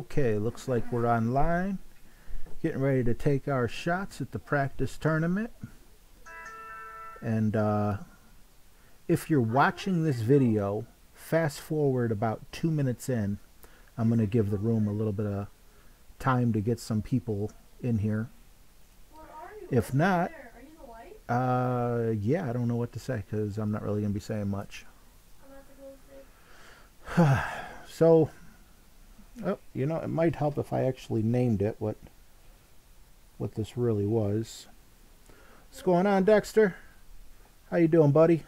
Okay, looks like we're online. Getting ready to take our shots at the practice tournament. And if you're watching this video, fast forward about 2 minutes in. I'm going to give the room a little bit of time to get some people in here. If not, yeah, I don't know what to say because I'm not really going to be saying much. So, oh, you know, it might help if I actually named it what this really was. What's going on, Dexter? How you doing, buddy?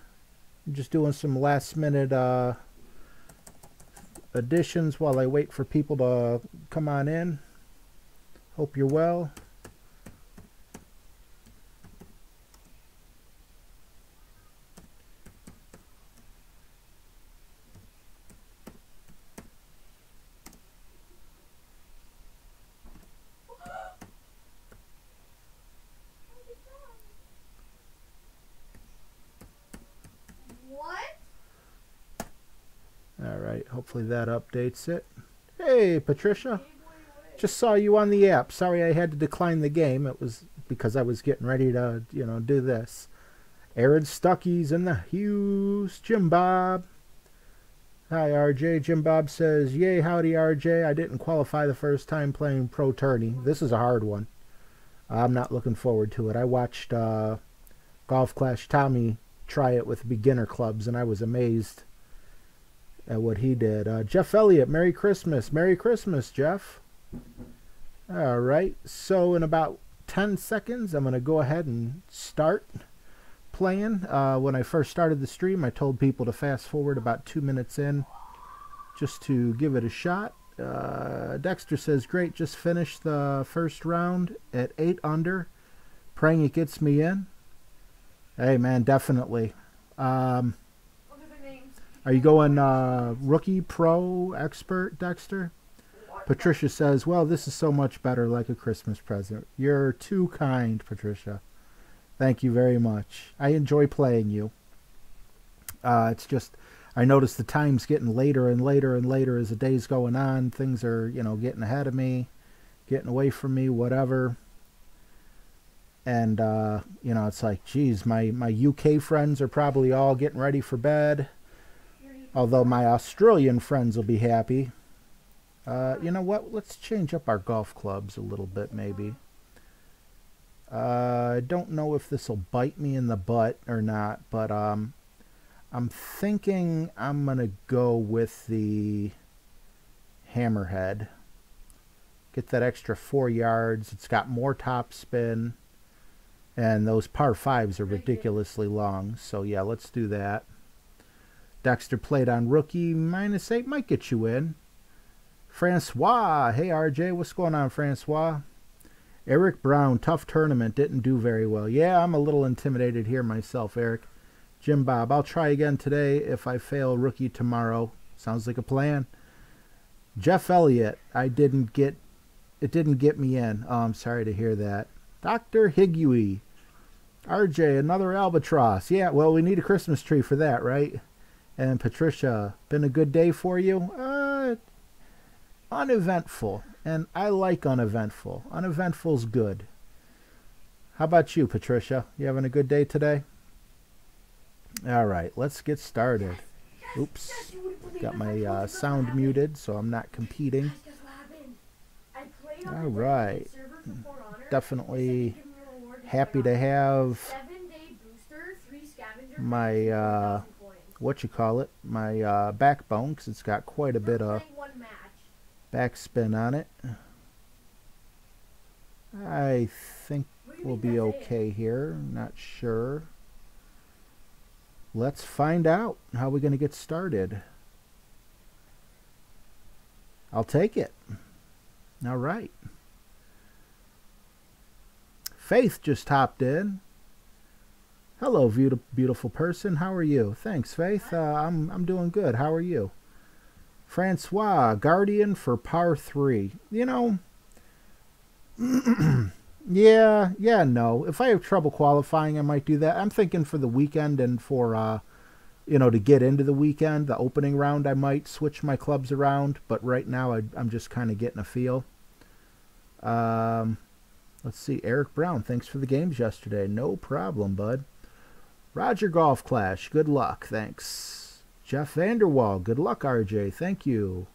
I'm just doing some last minute additions while I wait for people to come on in. Hope you're well. Alright, hopefully that updates it. Hey, Patricia. Just saw you on the app. Sorry I had to decline the game. It was because I was getting ready to, you know, do this. Aaron Stuckey's in the Hughes. Jim Bob. Hi, RJ. Jim Bob says, yay, howdy, RJ. I didn't qualify the first time playing Pro Tourney. This is a hard one. I'm not looking forward to it. I watched Golf Clash Tommy try it with beginner clubs, and I was amazed at what he did. Jeff Elliott, Merry Christmas. Merry Christmas, Jeff. All right, so in about 10 seconds, I'm going to go ahead and start playing. When I first started the stream, I told people to fast forward about 2 minutes in just to give it a shot. Dexter says, great, just finished the first round at 8 under. Praying it gets me in. Hey, man, definitely. Are you going rookie, pro, expert, Dexter? Patricia says, well, this is so much better, like a Christmas present. You're too kind, Patricia. Thank you very much. I enjoy playing you. It's just, I notice the time's getting later and later and later as the day's going on. Things are, you know, getting ahead of me, getting away from me, whatever. And, you know, it's like, geez, my UK friends are probably all getting ready for bed. Although my Australian friends will be happy. You know what? Let's change up our golf clubs a little bit, maybe. I don't know if this will bite me in the butt or not, but I'm thinking I'm going to go with the hammerhead. Get that extra 4 yards. It's got more top spin. And those par 5s are ridiculously long. So, yeah, let's do that. Dexter played on rookie. -8 might get you in. Francois. Hey, RJ. What's going on, Francois? Eric Brown. Tough tournament. Didn't do very well. Yeah, I'm a little intimidated here myself, Eric. Jim Bob. I'll try again today if I fail rookie tomorrow. Sounds like a plan. Jeff Elliott. It didn't get me in. Oh, I'm sorry to hear that. Dr. Higuey. RJ. Another albatross. Yeah, well, we need a Christmas tree for that, right? And Patricia, been a good day for you? Uneventful. And I like uneventful. Uneventful's good. How about you, Patricia? You having a good day today? All right, let's get started. Oops. Got my sound muted, so I'm not competing. All right. Definitely happy to have my... my backbone, because it's got quite a bit of backspin on it. I think we'll be okay here. Not sure. Let's find out how we're going to get started. I'll take it. All right. Faith just hopped in. Hello, beautiful person. How are you? Thanks, Faith. I'm doing good. How are you? Francois, Guardian for par 3. You know, yeah, no. If I have trouble qualifying, I might do that. I'm thinking for the weekend and for you know, to get into the weekend, the opening round, I might switch my clubs around. But right now, I'm just kind of getting a feel. Let's see. Eric Brown, thanks for the games yesterday. No problem, bud. Roger Golf Clash, good luck. Thanks. Jeff Vanderwall, good luck, RJ. Thank you.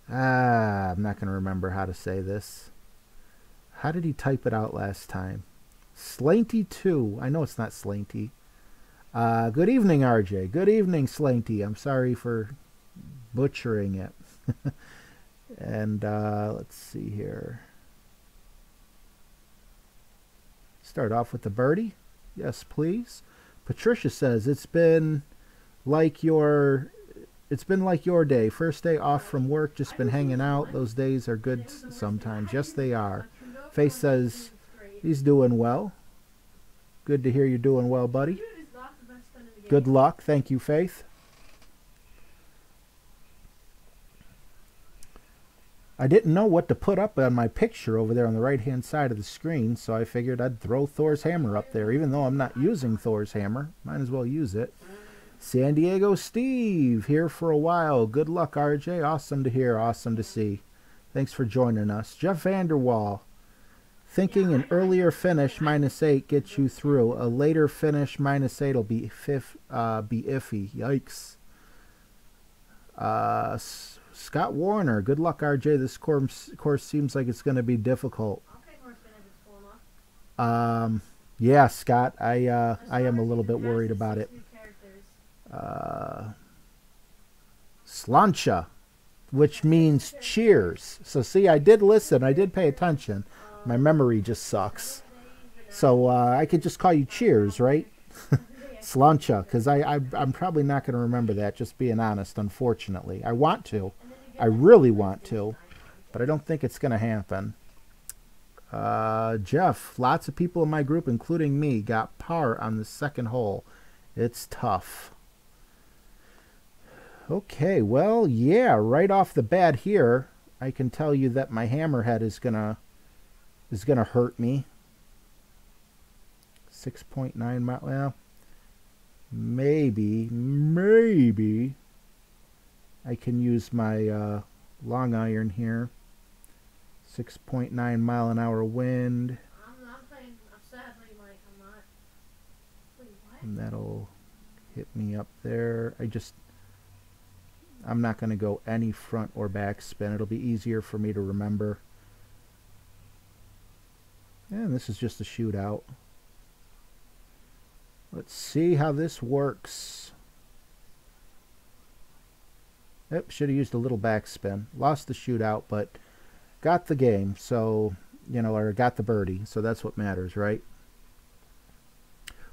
I'm not going to remember how to say this. How did he type it out last time? Slanty2. I know it's not Slanty. Good evening, RJ. Good evening, Slanty. I'm sorry for butchering it. And let's see here. Start off with the birdie. Yes, please. Patricia says it's been like your day. First day off from work, just been hanging out. Those days are good sometimes. Yes, they are. Faith says he's doing well. Good to hear you're doing well, buddy. Good luck. Thank you, Faith. I didn't know what to put up on my picture over there on the right-hand side of the screen, so I figured I'd throw Thor's hammer up there. Even though I'm not using Thor's hammer, might as well use it. San Diego Steve, here for a while. Good luck, RJ. Awesome to hear. Awesome to see. Thanks for joining us. Jeff Vanderwall, thinking an earlier finish, -8, gets you through. A later finish, -8 will be iffy. Yikes. Scott Warner, good luck, RJ. This course seems like it's going to be difficult. Yeah, Scott, I am a little bit worried about it. Slancha, which means cheers. So see, I did listen. I did pay attention. My memory just sucks. So I could just call you cheers, right? Slancha, because I'm probably not going to remember that, just being honest, unfortunately. I want to. I really want to, but I don't think it's going to happen. Jeff, lots of people in my group, including me, got par on the second hole. It's tough. Okay, well, yeah, right off the bat here, I can tell you that my hammerhead is gonna hurt me. 6.9 mile. Well, maybe I can use my long iron here. 6.9 mile an hour wind. And that'll hit me up there. I'm not going to go any front or back spin. It'll be easier for me to remember. And this is just a shootout. Let's see how this works. Yep, should have used a little backspin. Lost the shootout, but got the game. So, you know, or got the birdie. So that's what matters, right?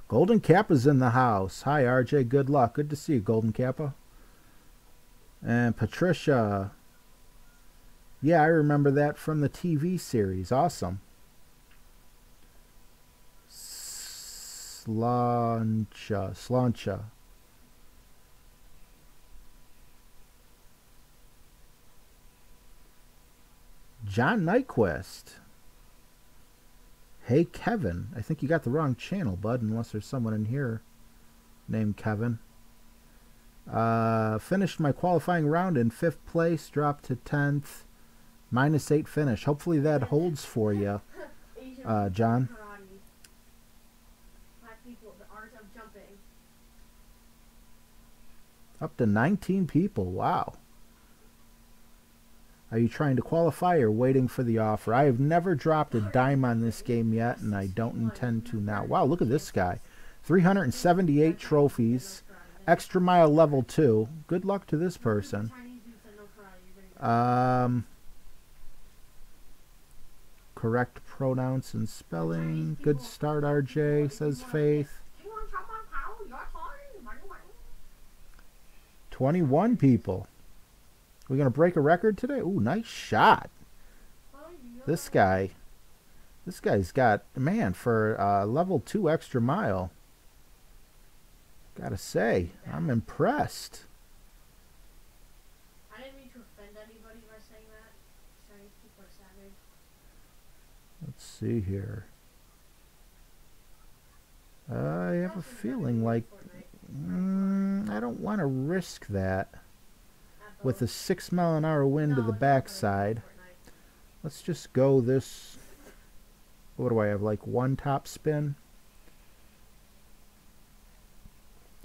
Golden Kappa's in the house. Hi, RJ. Good luck. Good to see you, Golden Kappa. And Patricia. Yeah, I remember that from the TV series. Awesome. Slancha. John Nyquist. Hey, Kevin. I think you got the wrong channel, bud, unless there's someone in here named Kevin. Finished my qualifying round in 5th place, dropped to 10th, -8 finish. Hopefully that holds for you, John. Up to 19 people. Wow. Are you trying to qualify or waiting for the offer? I have never dropped a dime on this game yet, and I don't intend to now. Wow, look at this guy. 378 trophies. Extra mile level 2. Good luck to this person. Correct pronouns and spelling. Good start, RJ, says Faith. 21 people. We're going to break a record today? Ooh, nice shot. This guy's got, man, for level 2 extra mile. Gotta say, I'm impressed. I didn't mean to offend anybody by saying that. Chinese people are savage. Let's see here. I have a feeling like... I don't want to risk that with a 6-mile-an-hour wind to the backside. Let's just go this. What do I have? Like 1 top spin.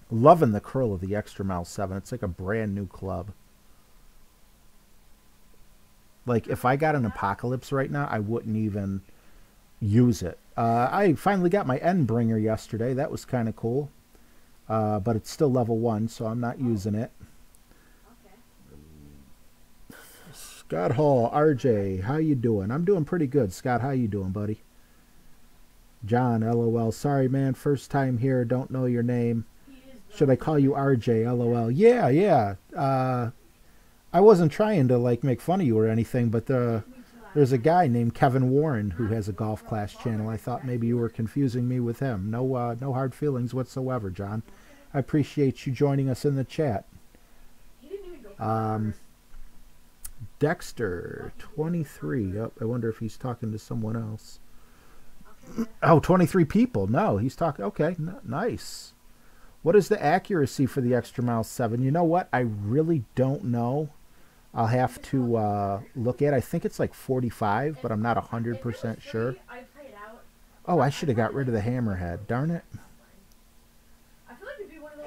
Loving the curl of the Extra Mile 7. It's like a brand new club. Like if I got an Apocalypse right now, I wouldn't even use it. I finally got my Endbringer yesterday. That was kind of cool. But it's still level 1, so I'm not using it. Scott Hall, RJ, how you doing? I'm doing pretty good. Scott, how you doing, buddy? John, LOL. Sorry, man. First time here. Don't know your name. Should I call you RJ? LOL. Yeah, yeah. I wasn't trying to like make fun of you or anything, but there's a guy named Kevin Warren who has a Golf Clash channel. I thought maybe you were confusing me with him. No, no hard feelings whatsoever, John. I appreciate you joining us in the chat. Dexter, 23. Oh, I wonder if he's talking to someone else. Oh, 23 people. No, he's talking. Okay, nice. What is the accuracy for the Extra Mile 7? You know what? I really don't know. I'll have to look at it. I think it's like 45, but I'm not 100% sure. Oh, I should have got rid of the Hammerhead. Darn it.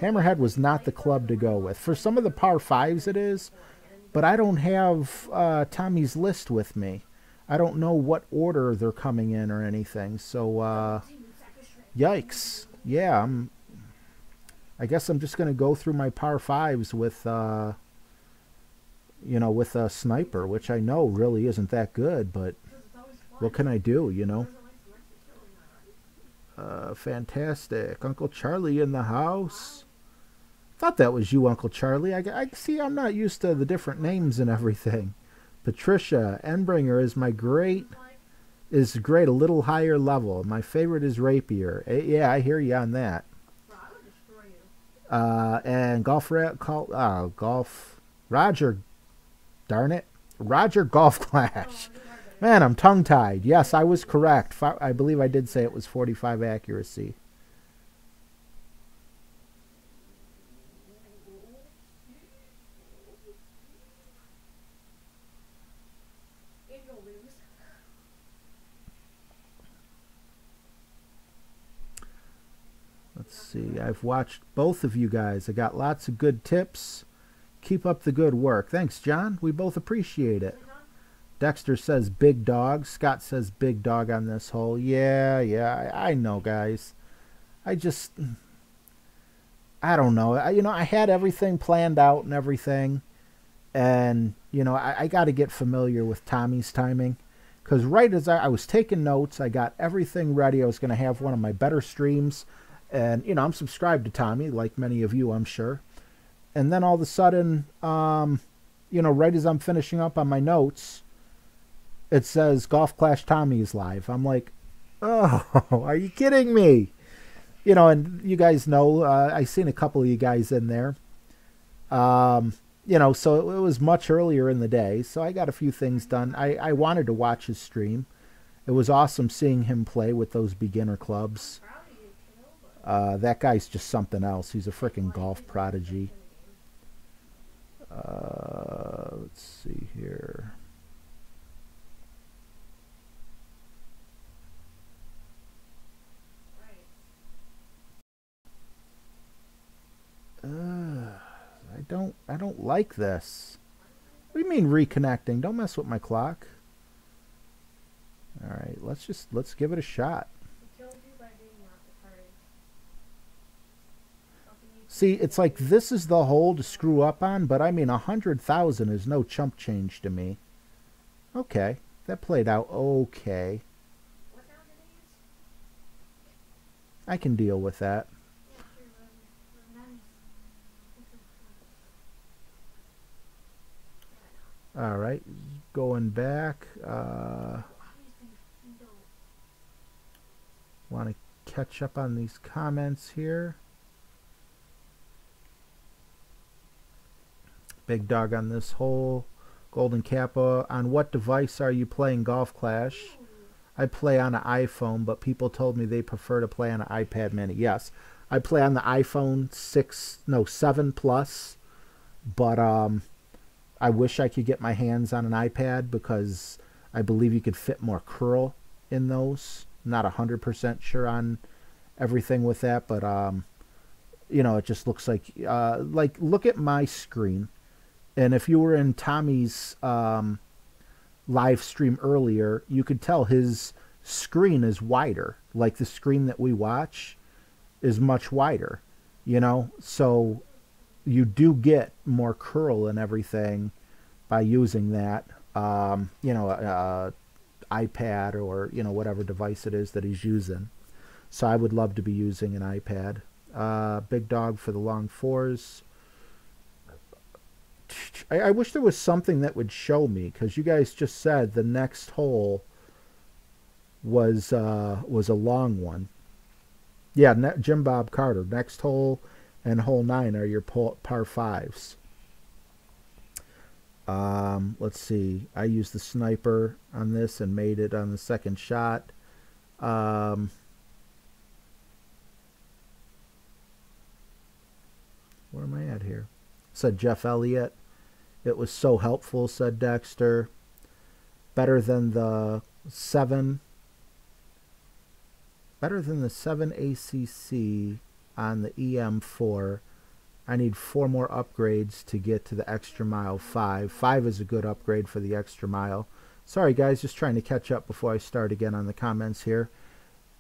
Hammerhead was not the club to go with. For some of the par 5s it is, but I don't have Tommy's list with me. I don't know what order they're coming in or anything. So, yikes. Yeah, I guess I'm just going to go through my par 5s with, you know, with a sniper, which I know really isn't that good, but what can I do, you know? Fantastic. Uncle Charlie in the house. Thought that was you, Uncle Charlie. I see I'm not used to the different names and everything. Patricia, Endbringer is great, a little higher level. My favorite is Rapier. Yeah, I hear you on that. And Roger, darn it, Roger Golf Clash. Man, I'm tongue-tied. Yes, I was correct. I believe I did say it was 45 accuracy. Let's see. I've watched both of you guys. I got lots of good tips. Keep up the good work. Thanks, John. We both appreciate it. Dexter says big dog. Scott says big dog on this hole. Yeah, I know, guys. I don't know. You know, I had everything planned out and everything. And, you know, I got to get familiar with Tommy's timing. Because right as I was taking notes, I got everything ready. I was going to have one of my better streams. And, you know, I'm subscribed to Tommy, like many of you, I'm sure. And then all of a sudden, you know, right as I'm finishing up on my notes, it says Golf Clash Tommy is live. I'm like, oh, are you kidding me? You know, and you guys know, I seen a couple of you guys in there. You know, so it was much earlier in the day. So I got a few things done. I wanted to watch his stream. It was awesome seeing him play with those beginner clubs. That guy's just something else. He's a freaking golf prodigy. Let's see here. I don't like this. What do you mean reconnecting? Don't mess with my clock. All right, let's give it a shot. See, it's like this is the hole to screw up on, but I mean 100,000 is no chump change to me. Okay, that played out okay. I can deal with that. All right, going back. Want to catch up on these comments here. Big dog on this hole. Golden Kappa. On what device are you playing Golf Clash? I play on an iPhone, but people told me they prefer to play on an iPad mini. Yes, I play on the iPhone 7 Plus, but I wish I could get my hands on an iPad because I believe you could fit more curl in those. Not 100% sure on everything with that, but you know, it just looks like look at my screen, and if you were in Tommy's live stream earlier, you could tell his screen is wider. Like the screen that we watch is much wider, you know, so you do get more curl and everything by using that, you know, iPad or, you know, whatever device it is that he's using. So I would love to be using an iPad. Big dog for the long fours. I wish there was something that would show me, because you guys just said the next hole was a long one. Yeah, Jim Bob Carter. Next hole and hole 9 are your par 5s. Let's see. I used the sniper on this and made it on the second shot. Where am I at here? Said Jeff Elliott. It was so helpful, said Dexter. Better than the 7. Better than the 7 ACC on the EM4. I need 4 more upgrades to get to the extra mile 5. 5 is a good upgrade for the extra mile. Sorry guys, just trying to catch up before I start again on the comments here.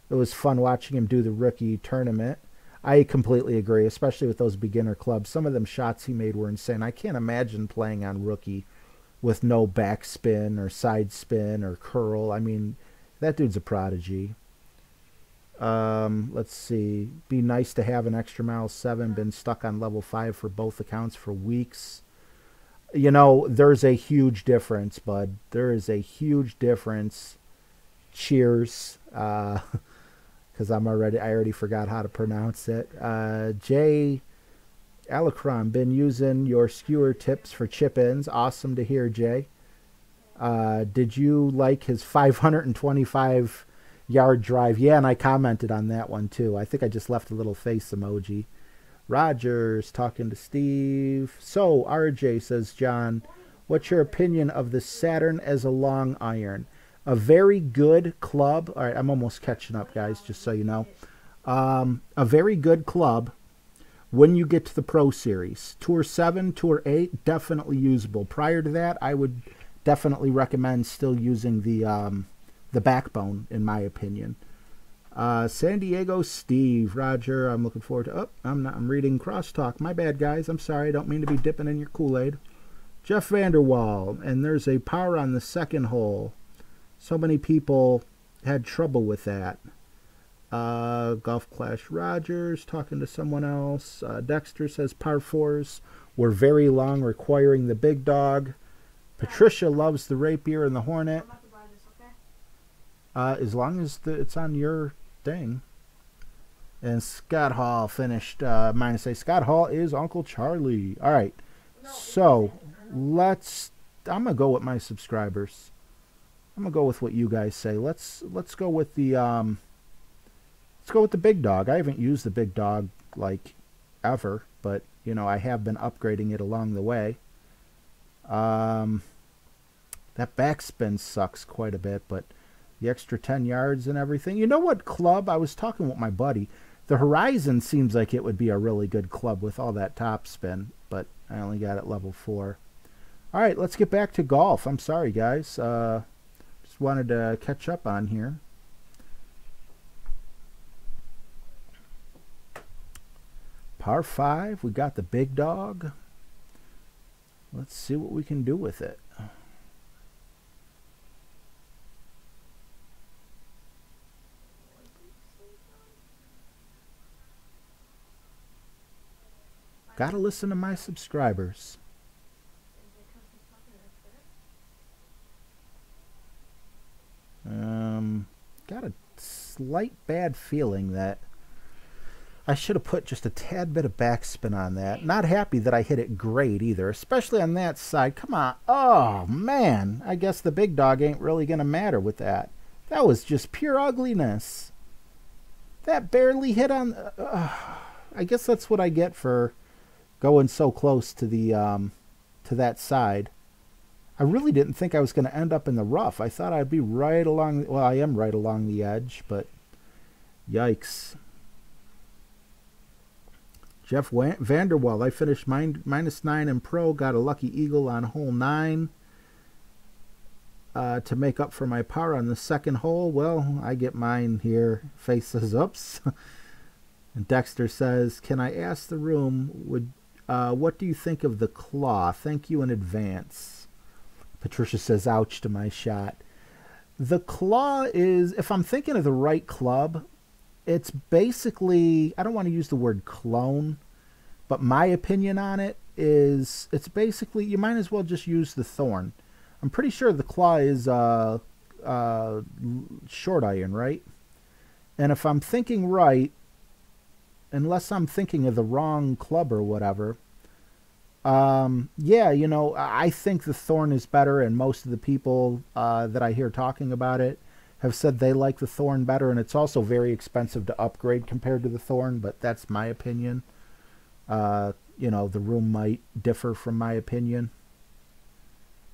It was fun watching him do the rookie tournament. I completely agree, especially with those beginner clubs. Some of them shots he made were insane. I can't imagine playing on rookie with no backspin or side spin or curl. I mean, that dude's a prodigy. Let's see. Be nice to have an extra mile 7. Been stuck on level 5 for both accounts for weeks. You know, there's a huge difference, bud. There is a huge difference. Cheers. Because I already forgot how to pronounce it. Jay Alacron, been using your skewer tips for chip-ins. Awesome to hear, Jay. Did you like his 525-yard drive? Yeah, and I commented on that one too. I think I just left a little face emoji. Rogers talking to Steve. So, RJ, says John, what's your opinion of the Saturn as a long iron? A very good club. All right, I'm almost catching up, guys, just so you know. A very good club when you get to the Pro Series. Tour 7, Tour 8, definitely usable. Prior to that, I would definitely recommend still using the backbone, in my opinion. San Diego Steve, Roger, I'm looking forward to... Oh, I'm reading crosstalk. My bad, guys. I'm sorry. I don't mean to be dipping in your Kool-Aid. Jeff Vanderwall, and there's a par on the second hole. So many people had trouble with that. Golf Clash Rogers talking to someone else. Dexter says par 4s were very long, requiring the big dog. Patricia loves the rapier and the hornet. I'm about to buy this, okay? As long as it's on your thing. And Scott Hall finished minus A. Scott Hall is Uncle Charlie. All right. So let's... I'm going to go with my subscribers. I'm gonna go with what you guys say. Let's go with the big dog. I haven't used the big dog like ever, but you know I have been upgrading it along the way. That backspin sucks quite a bit, but the extra 10 yards and everything. You know what club? I was talking with my buddy. The Horizon seems like it would be a really good club with all that top spin, but I only got it level 4. All right, let's get back to golf. I'm sorry, guys. Wanted to catch up on here. Par 5, we got the big dog. Let's see what we can do with it. Gotta listen to my subscribers. Got a slight bad feeling that I should have put just a tad bit of backspin on that. Not happy that I hit it great either, especially on that side. Come on. Oh, man. I guess the big dog ain't really going to matter with that. That was just pure ugliness. That barely hit on... I guess that's what I get for going so close to the to that side. I really didn't think I was going to end up in the rough. I thought I'd be right along. Well, I am right along the edge, but yikes. Jeff Vanderwell, I finished -9 in pro, got a lucky eagle on hole 9 to make up for my par on the second hole. Well, I get mine here. Faith says, oops. And Dexter says, can I ask the room, what do you think of the claw? Thank you in advance. Patricia says, ouch to my shot. The claw is, if I'm thinking of the right club, it's basically, I don't want to use the word clone, but my opinion on it is it's basically, you might as well just use the thorn. I'm pretty sure the claw is short iron, right? And if I'm thinking right, unless I'm thinking of the wrong club or whatever, yeah, you know, I think the thorn is better, and most of the people that I hear talking about it have said they like the thorn better, and it's also very expensive to upgrade compared to the thorn, but that's my opinion. You know, the room might differ from my opinion,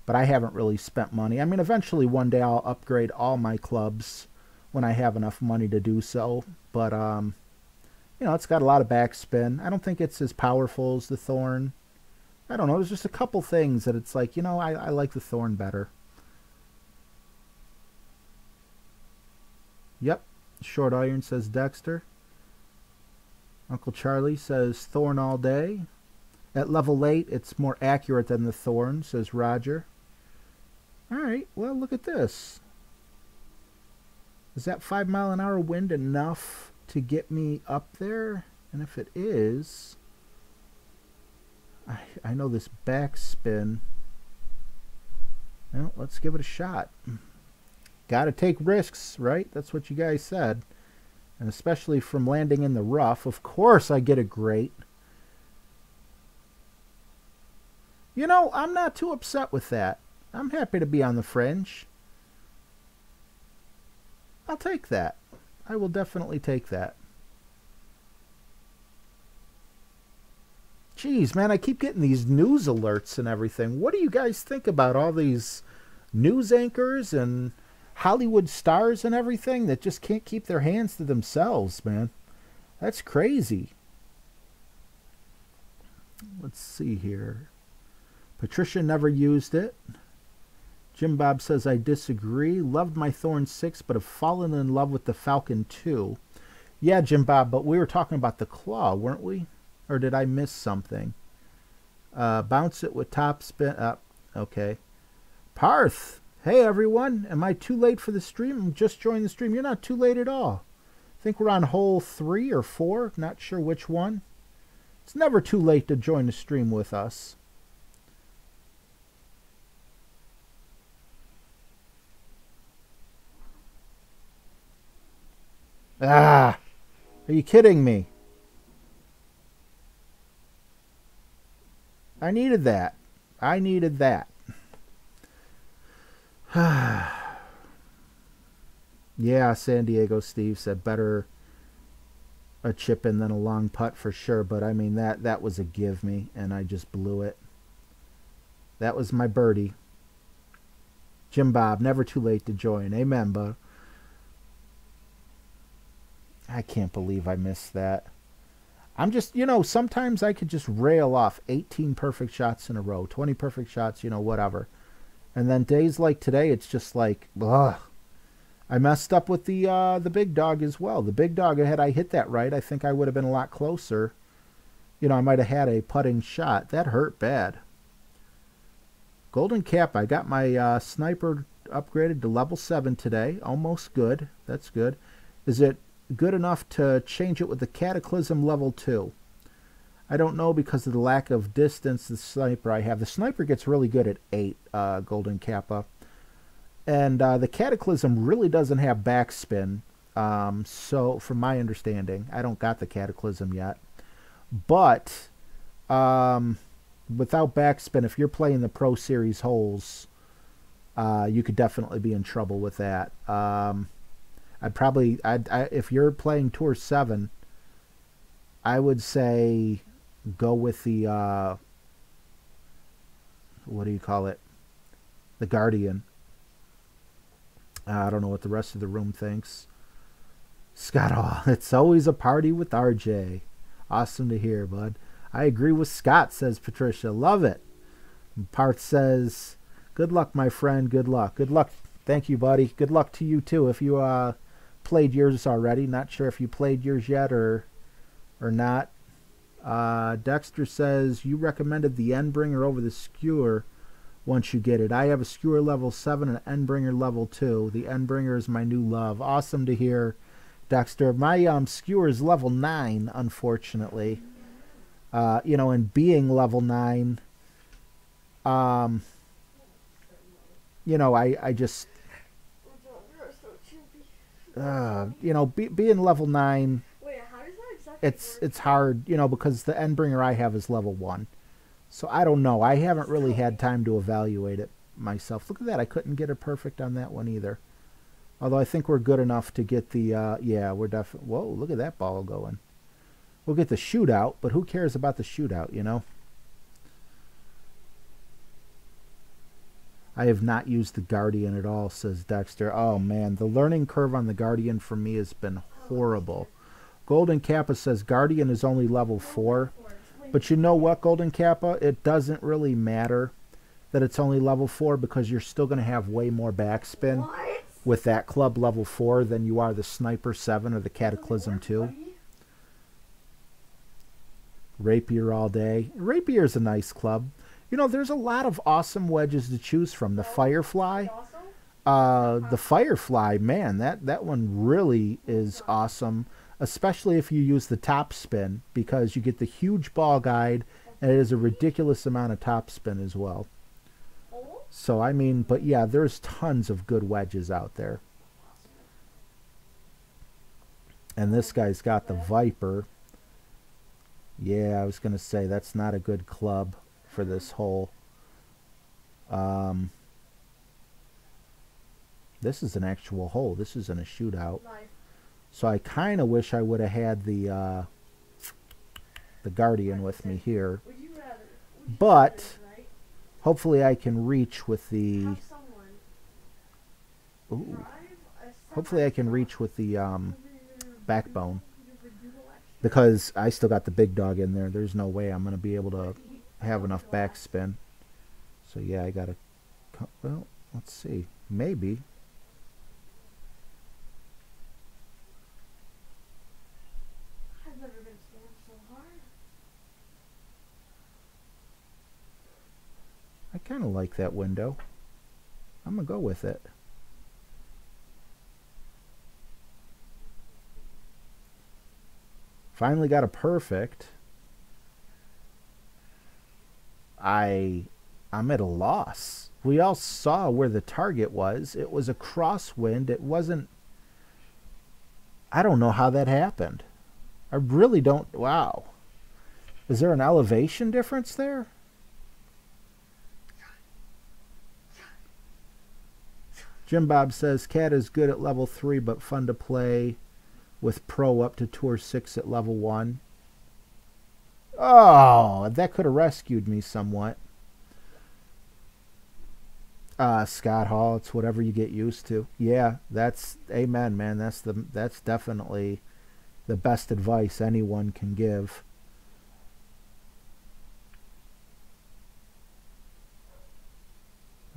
but I haven't really spent money. I mean, eventually one day I'll upgrade all my clubs when I have enough money to do so, but you know, it's got a lot of backspin. I don't think it's as powerful as the thorn. I don't know, there's just a couple things that it's like, you know, I like the thorn better. Yep, short iron, says Dexter. Uncle Charlie says thorn all day. At level 8, it's more accurate than the thorn, says Roger. Alright, well, look at this. Is that 5-mile-an-hour wind enough to get me up there? And if it is, I know this backspin. Well, let's give it a shot. Gotta take risks, right? That's what you guys said. And especially from landing in the rough. Of course I get a great. You know, I'm not too upset with that. I'm happy to be on the fringe. I'll take that. I will definitely take that. Jeez, man, I keep getting these news alerts and everything. What do you guys think about all these news anchors and Hollywood stars and everything that just can't keep their hands to themselves, man? That's crazy. Let's see here. Patricia never used it. Jim Bob says, I disagree. Loved my Thorn 6, but have fallen in love with the Falcon 2. Yeah, Jim Bob, but we were talking about the claw, weren't we? Or did I miss something? Bounce it with top spin. Okay. Parth. Hey, everyone. Am I too late for the stream? I'm just joining the stream. You're not too late at all. I think we're on hole 3 or 4. Not sure which one. It's never too late to join the stream with us. Ah! Are you kidding me? I needed that. I needed that. Yeah, San Diego Steve said better a chip in than a long putt for sure, but I mean that was a give me and I just blew it. That was my birdie. Jim Bob, never too late to join. Amen, bud. I can't believe I missed that. I'm just, you know, sometimes I could just rail off 18 perfect shots in a row, 20 perfect shots, you know, whatever. And then days like today, it's just like, ugh. I messed up with the big dog as well. The big dog, had I hit that right, I think I would have been a lot closer. You know, I might have had a putting shot. That hurt bad. Golden Cap, I got my sniper upgraded to level 7 today. Almost good. That's good. Is it good enough to change it with the Cataclysm level 2? I don't know because of the lack of distance the sniper I have. The sniper gets really good at 8, Golden Kappa. And the Cataclysm really doesn't have backspin. So, from my understanding, I don't got the Cataclysm yet. But, without backspin, if you're playing the Pro Series holes, you could definitely be in trouble with that. I'd if you're playing Tour 7, I would say go with the, what do you call it? The Guardian. I don't know what the rest of the room thinks. Scott, oh, it's always a party with RJ. Awesome to hear, bud. I agree with Scott, says Patricia. Love it. Parth says, good luck, my friend. Good luck. Good luck. Thank you, buddy. Good luck to you, too. If you played yours already. Not sure if you played yours yet or not. Dexter says, you recommended the Endbringer over the Skewer once you get it. I have a Skewer level 7 and an Endbringer level 2. The Endbringer is my new love. Awesome to hear, Dexter. My Skewer is level 9, unfortunately. You know, and being level 9, you know, I just, you know, being level 9, Wait, how does that exactly work? it's hard, you know, because the Endbringer I have is level 1. So I don't know. I haven't really had time to evaluate it myself. Look at that. I couldn't get it perfect on that one either. Although I think we're good enough to get the, yeah, we're definitely, whoa, look at that ball going. We'll get the shootout, but who cares about the shootout, you know? I have not used the Guardian at all, says Dexter. Oh, man, the learning curve on the Guardian for me has been horrible. Golden Kappa says Guardian is only level 4. But you know what, Golden Kappa? It doesn't really matter that it's only level 4 because you're still going to have way more backspin with that club level 4 than you are the Sniper 7 or the Cataclysm 2. Rapier all day. Rapier is a nice club. You know, there's a lot of awesome wedges to choose from. The Firefly. The Firefly, man, that one really is awesome. Especially if you use the top spin, because you get the huge ball guide, and it is a ridiculous amount of top spin as well. So, I mean, but yeah, there's tons of good wedges out there. And this guy's got the Viper. Yeah, I was going to say, that's not a good club for this hole. This is an actual hole. This isn't a shootout. So I kind of wish I would have had the Guardian with me here. But hopefully I can reach with the... Ooh. Hopefully I can reach with the backbone. Because I still got the big dog in there. There's no way I'm going to be able to have enough backspin. So yeah, I got to... Well, let's see. Maybe... I kind of like that window. I'm going to go with it. Finally got a perfect. I'm at a loss. We all saw where the target was. It was a crosswind. It wasn't... I don't know how that happened. I really don't... Wow. Is there an elevation difference there? Jim Bob says, Cat is good at level 3, but fun to play with Pro up to Tour 6 at level 1. Oh, that could have rescued me somewhat. Scott Hall, it's whatever you get used to. Yeah, that's, amen, man. That's definitely the best advice anyone can give.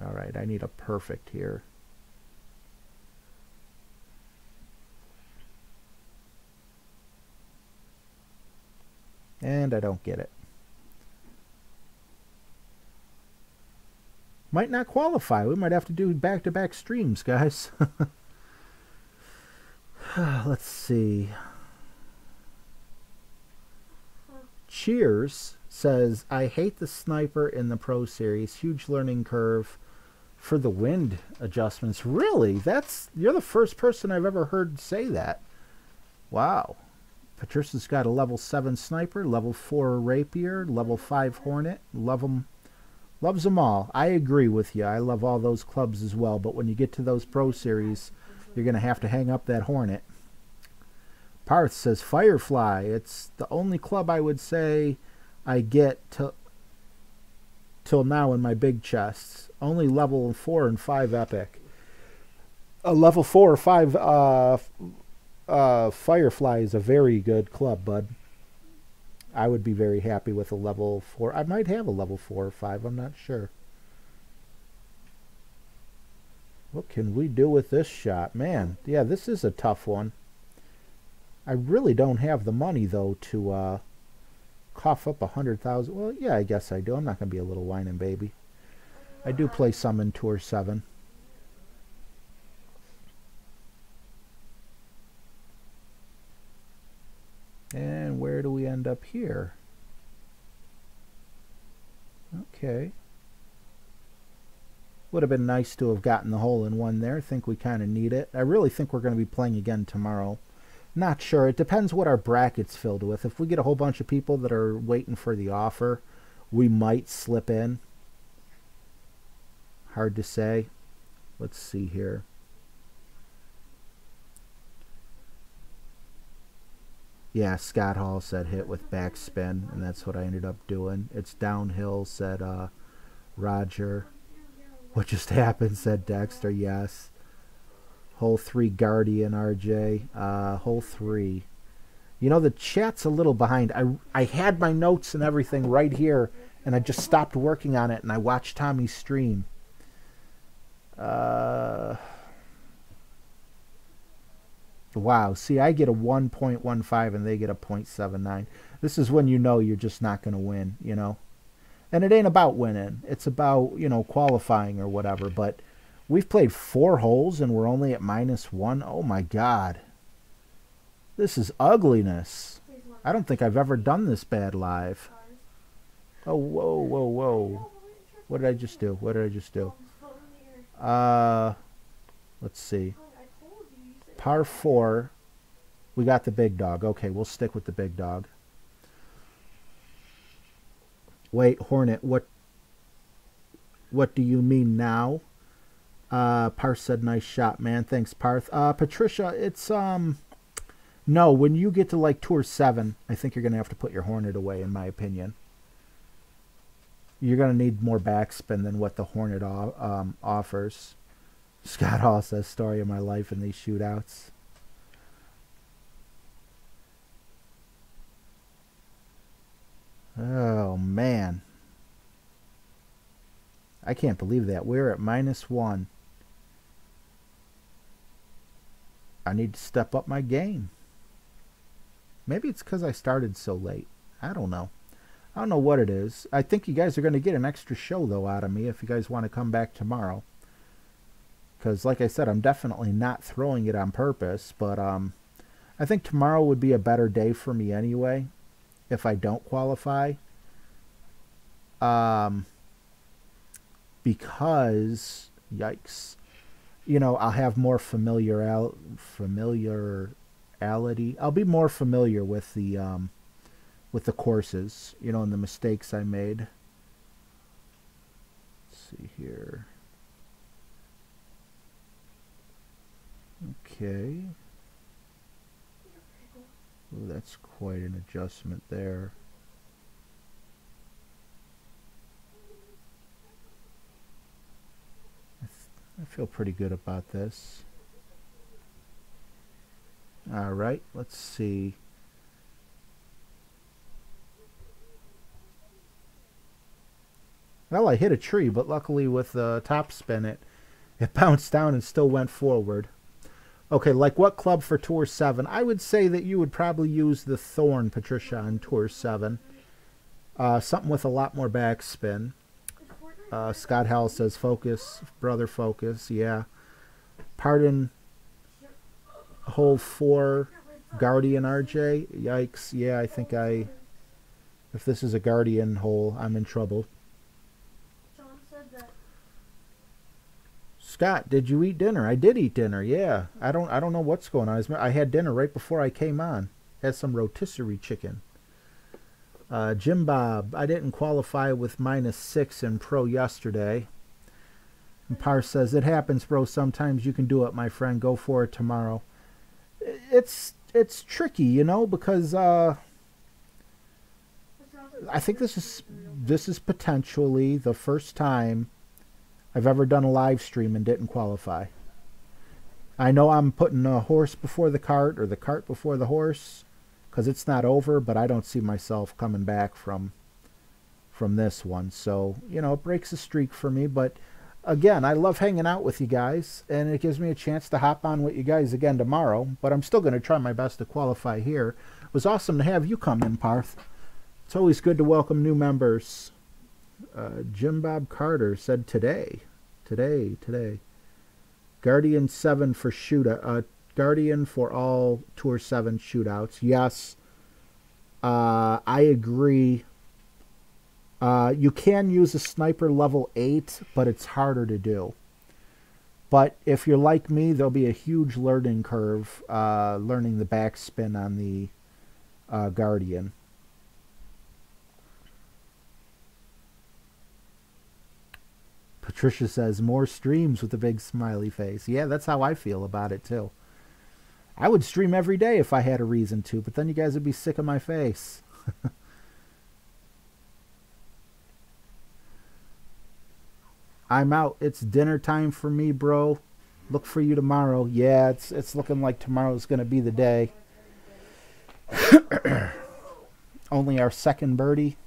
All right, I need a perfect here. And I don't get it. Might not qualify. We might have to do back-to-back streams, guys. Let's see. Cheers says, I hate the Sniper in the Pro Series. Huge learning curve for the wind adjustments. Really? You're the first person I've ever heard say that. Wow. Patricia's got a level 7 Sniper, level 4 Rapier, level 5 Hornet. Loves them all. I agree with you. I love all those clubs as well. But when you get to those Pro Series, you're going to have to hang up that Hornet. Parth says Firefly. It's the only club I would say I get till now in my big chests. Only level 4 and 5 epic. A level 4 or 5 Firefly is a very good club, bud. I would be very happy with a level 4. I might have a level 4 or 5. I'm not sure. What can we do with this shot? Man, yeah, this is a tough one. I really don't have the money, though, to cough up 100,000. Well, yeah, I guess I do. I'm not going to be a little whining baby. I do play some in Tour 7. And where do we end up here? Okay. Would have been nice to have gotten the hole in one there. I think we kind of need it. I really think we're going to be playing again tomorrow. Not sure. It depends what our bracket's filled with. If we get a whole bunch of people that are waiting for the offer, we might slip in. Hard to say. Let's see here. Yeah, Scott Hall said hit with backspin, and that's what I ended up doing. It's downhill, said Roger. What just happened, said Dexter. Yes. Hole 3 Guardian, RJ. Hole 3. You know, the chat's a little behind. I had my notes and everything right here, and I just stopped working on it, and I watched Tommy's stream. Wow, see, I get a 1.15 and they get a 0.79. This is when you know you're just not going to win, you know. And it ain't about winning. It's about, you know, qualifying or whatever. But we've played 4 holes and we're only at -1. Oh, my God. This is ugliness. I don't think I've ever done this bad live. Oh, whoa, whoa, whoa. What did I just do? What did I just do? Let's see. Par 4. We got the big dog. Okay, we'll stick with the big dog. Wait, Hornet, what do you mean now? Parth said, nice shot, man. Thanks, Parth. Patricia, it's, no, when you get to, like, Tour 7, I think you're going to have to put your Hornet away, in my opinion. You're going to need more backspin than what the Hornet offers. Scott Hall says, story of my life in these shootouts. Oh, man. I can't believe that. We're at -1. I need to step up my game. Maybe it's because I started so late. I don't know. I don't know what it is. I think you guys are going to get an extra show, though, out of me if you guys want to come back tomorrow. Because, like I said, I'm definitely not throwing it on purpose. But I think tomorrow would be a better day for me anyway, if I don't qualify. Because, yikes, you know, I'll have more familiarity. I'll be more familiar with the courses, you know, and the mistakes I made. Let's see here. Okay. Ooh, that's quite an adjustment there. I feel pretty good about this. All right, let's see. Well, I hit a tree, but luckily with the top spin, it bounced down and still went forward. Okay, like what club for Tour 7? I would say that you would probably use the Thorn, Patricia, on Tour 7. Something with a lot more backspin. Scott Howell says, focus, brother, focus. Yeah. Pardon, hole 4, Guardian, RJ. Yikes. Yeah, I think if this is a Guardian hole, I'm in trouble. Scott, did you eat dinner? I did eat dinner. Yeah, I don't know what's going on. I had dinner right before I came on. Had some rotisserie chicken. Jim Bob, I didn't qualify with -6 in pro yesterday. And Par says, it happens, bro. Sometimes you can do it, my friend. Go for it tomorrow. It's it's tricky, you know, because I think this is potentially the first time I've ever done a live stream and didn't qualify. I know I'm putting a horse before the cart or the cart before the horse because it's not over, but I don't see myself coming back from this one. So, you know, it breaks a streak for me, but again, I love hanging out with you guys, and it gives me a chance to hop on with you guys again tomorrow, but I'm still going to try my best to qualify here. It was awesome to have you come in, Parth. It's always good to welcome new members. Jim Bob Carter said today. Guardian 7 for shootout. Guardian for all Tour 7 shootouts. Yes, I agree. You can use a sniper level 8, but it's harder to do. But if you're like me, there'll be a huge learning curve learning the backspin on the Guardian. Patricia says, more streams with a big smiley face. Yeah, that's how I feel about it, too. I would stream every day if I had a reason to, but then you guys would be sick of my face. I'm out. It's dinner time for me, bro. Look for you tomorrow. Yeah, it's looking like tomorrow's going to be the day. Only our second birdie.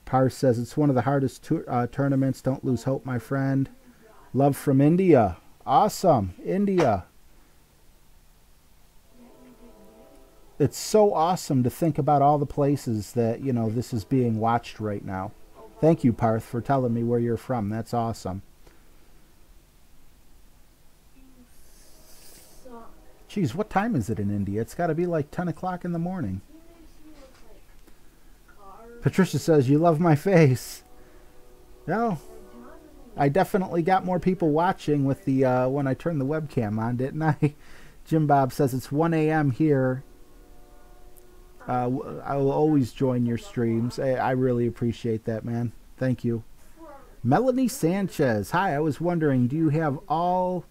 Par says it's one of the hardest tournaments. Don't lose hope, my friend. Love from India. Awesome. India. It's so awesome to think about all the places that, you know, this is being watched right now. Thank you, Parth, for telling me where you're from. That's awesome. Geez, what time is it in India? It's got to be like 10 o'clock in the morning. Patricia says, you love my face. No, I definitely got more people watching with the when I turned the webcam on, didn't I? Jim Bob says, it's 1 a.m. here. I will always join your streams. I really appreciate that, man. Thank you. Melanie Sanchez. Hi, I was wondering, do you have all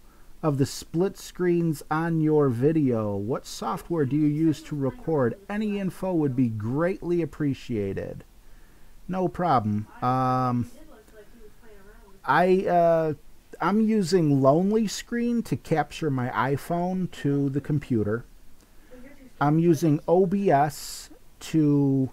of the split screens on your video? What software do you use to record? Any info would be greatly appreciated. No problem. I'm using Lonely Screen to capture my iPhone to the computer. I'm using OBS to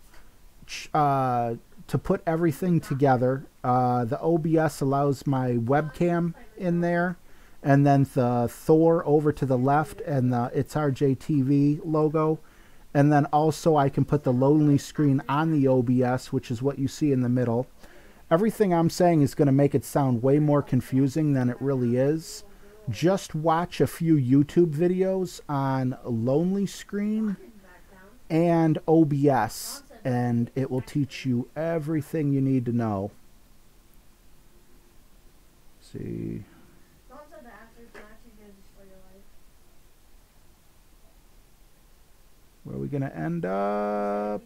put everything together. The OBS allows my webcam in there, and then the Thor over to the left, and the ItsRJTV logo. And then also I can put the Lonely Screen on the OBS, which is what you see in the middle. Everything I'm saying is going to make it sound way more confusing than it really is. Just watch a few YouTube videos on Lonely Screen and OBS, and it will teach you everything you need to know. Let's see. Where are we going to end up?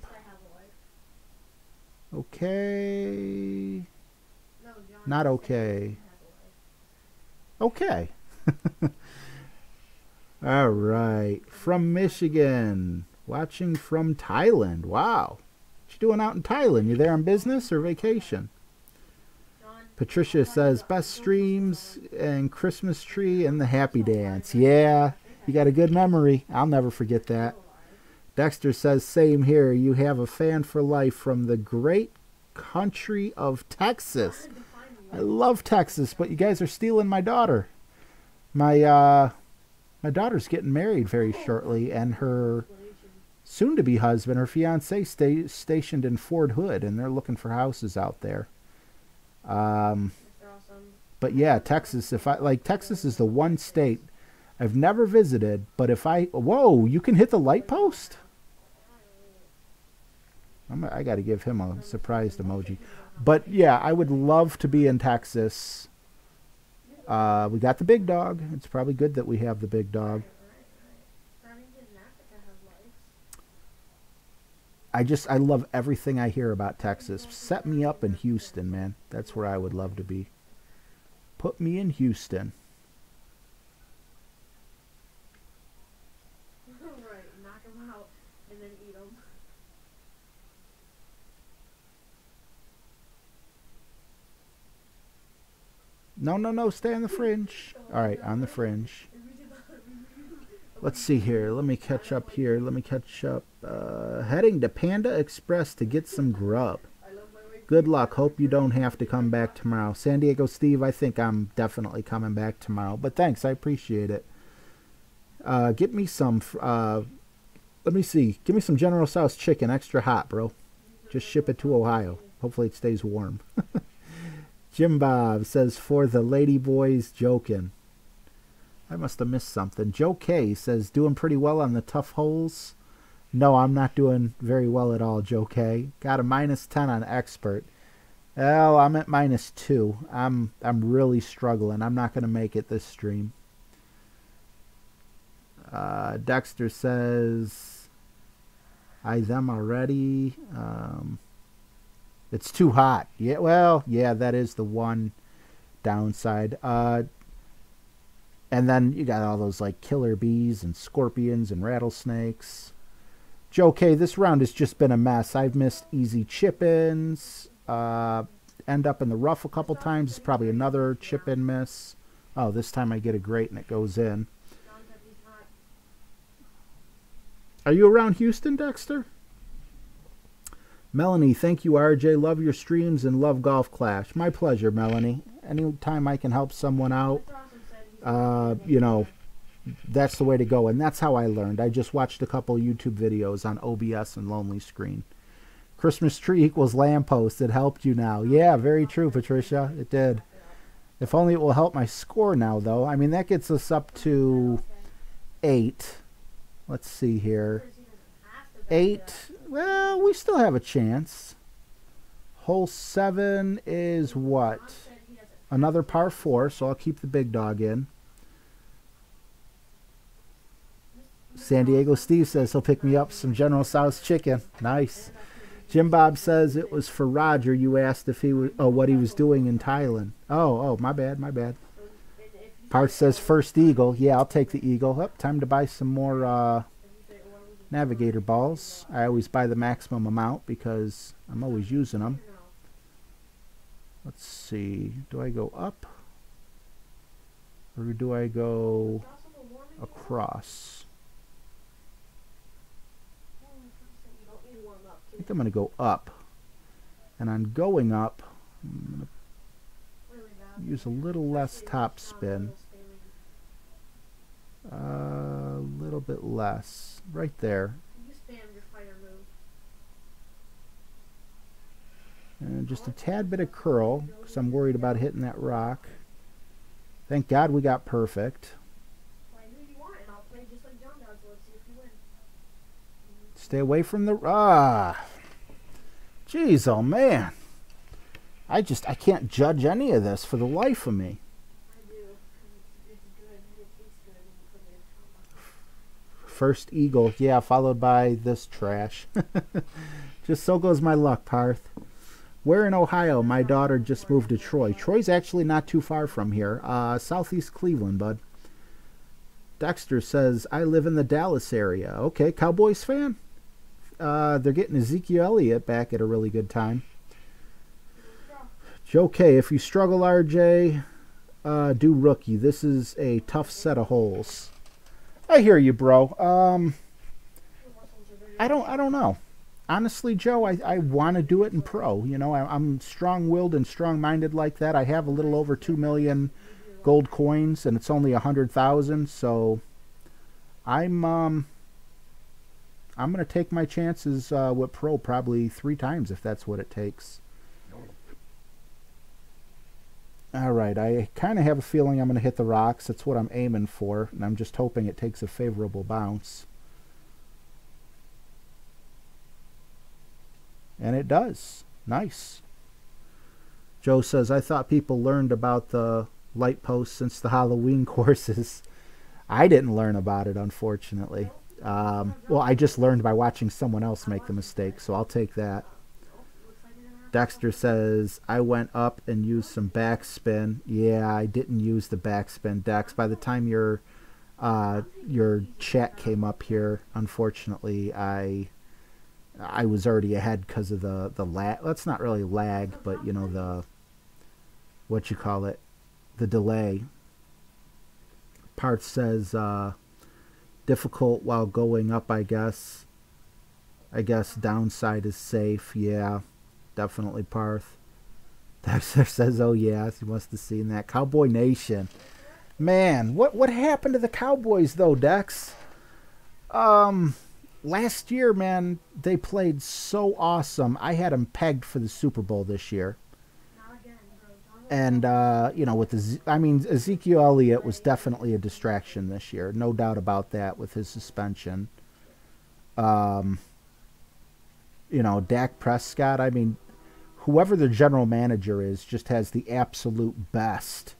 Okay. Not okay. Okay. All right. From Michigan. Watching from Thailand. Wow. What you doing out in Thailand? You there on business or vacation? Patricia says, best streams and Christmas tree and the happy dance. Yeah. You got a good memory. I'll never forget that. Dexter says, same here. You have a fan for life from the great country of Texas. I love Texas, but you guys are stealing my daughter. My daughter's getting married very shortly, and her soon-to-be husband, her fiance, stationed in Fort Hood, and they're looking for houses out there. But yeah, Texas. Texas is the one state I've never visited, but if whoa, you can hit the light post? I got to give him a surprised emoji. But yeah, I would love to be in Texas. We got the big dog. It's probably good that we have the big dog. I love everything I hear about Texas. Set me up in Houston, man. That's where I would love to be. Put me in Houston. and then eat them. No, no, no, stay on the fringe. Alright, on the fringe. Let's see here. Let me catch up here. Let me catch up. Heading to Panda Express to get some grub. Good luck. Hope you don't have to come back tomorrow. San Diego Steve, I think I'm definitely coming back tomorrow. But thanks, I appreciate it. Get me some, let me see. Give me some General Tso's chicken, extra hot, bro. Just ship it to Ohio. Hopefully it stays warm. Jim Bob says, for the lady boys joking. I must have missed something. Joe K says, doing pretty well on the tough holes. No, I'm not doing very well at all, Joe K. Got a -10 on expert. Well, I'm at -2. I'm really struggling. I'm not going to make it this stream. Dexter says, I them already. It's too hot. Yeah, well, yeah, that is the one downside. And then you got all those like killer bees and scorpions and rattlesnakes. Joe K, this round has just been a mess. I've missed easy chip-ins. End up in the rough a couple times. It's probably another chip-in miss. Oh, this time I get a great and it goes in. Are you around Houston, Dexter? Melanie, thank you, RJ. Love your streams and love Golf Clash. My pleasure, Melanie. Anytime I can help someone out, you know, that's the way to go. And that's how I learned. I just watched a couple YouTube videos on OBS and Lonely Screen. Christmas tree equals lamppost. It helped you now. Yeah, very true, Patricia. It did. If only it will help my score now, though. I mean, that gets us up to 8. Let's see here. 8. Well, we still have a chance. Hole 7 is what? Another par 4, so I'll keep the big dog in. San Diego Steve says he'll pick me up some General Tso's chicken. Nice. Jim Bob says it was for Roger. You asked if he was, what he was doing in Thailand. Oh, my bad, my bad. Part says first eagle. Yeah, I'll take the eagle. Oh, time to buy some more navigator balls. I always buy the maximum amount because I'm always using them. Let's see. Do I go up? Or do I go across? I think I'm going to go up. And on going up, I'm going to use a little less top spin. A little bit less. Right there. And just a tad bit of curl, because I'm worried about hitting that rock. Thank God we got perfect. Stay away from the... Jeez, oh man. I can't judge any of this for the life of me. First eagle, yeah, followed by this trash. Just so goes my luck, Parth. Where in Ohio? My daughter just moved to Troy. Troy's actually not too far from here. Southeast Cleveland, bud. Dexter says, I live in the Dallas area. Okay, Cowboys fan? They're getting Ezekiel Elliott back at a really good time. Joe K, if you struggle, RJ, do rookie. This is a tough set of holes. I hear you, bro. I don't know. Honestly, Joe, I want to do it in pro. You know, I'm strong-willed and strong-minded like that. I have a little over 2 million gold coins, and it's only 100,000. So I'm going to take my chances with pro probably 3 times if that's what it takes. All right, I kind of have a feeling I'm going to hit the rocks. That's what I'm aiming for, and I'm just hoping it takes a favorable bounce. And it does. Nice. Joe says, I thought people learned about the light posts since the Halloween courses. I didn't learn about it, unfortunately. Well, I just learned by watching someone else make the mistake, so I'll take that. Dexter says, I went up and used some backspin. Yeah, I didn't use the backspin, Dex. By the time you're Your chat came up here. Unfortunately, I was already ahead because of the lag. Well, it's not really lag, but you know, the what you call it, the delay. Part says difficult while going up, I guess. I guess downside is safe. Yeah, definitely Parth. Dexter says, oh yeah, he must have seen that. Cowboy Nation. Man, what happened to the Cowboys though, Dex? Last year, man, they played so awesome. I had them pegged for the Super Bowl this year. And you know, with Ezekiel Elliott was definitely a distraction this year, no doubt about that with his suspension. You know, Dak Prescott, I mean, whoever the general manager is just has the absolute best,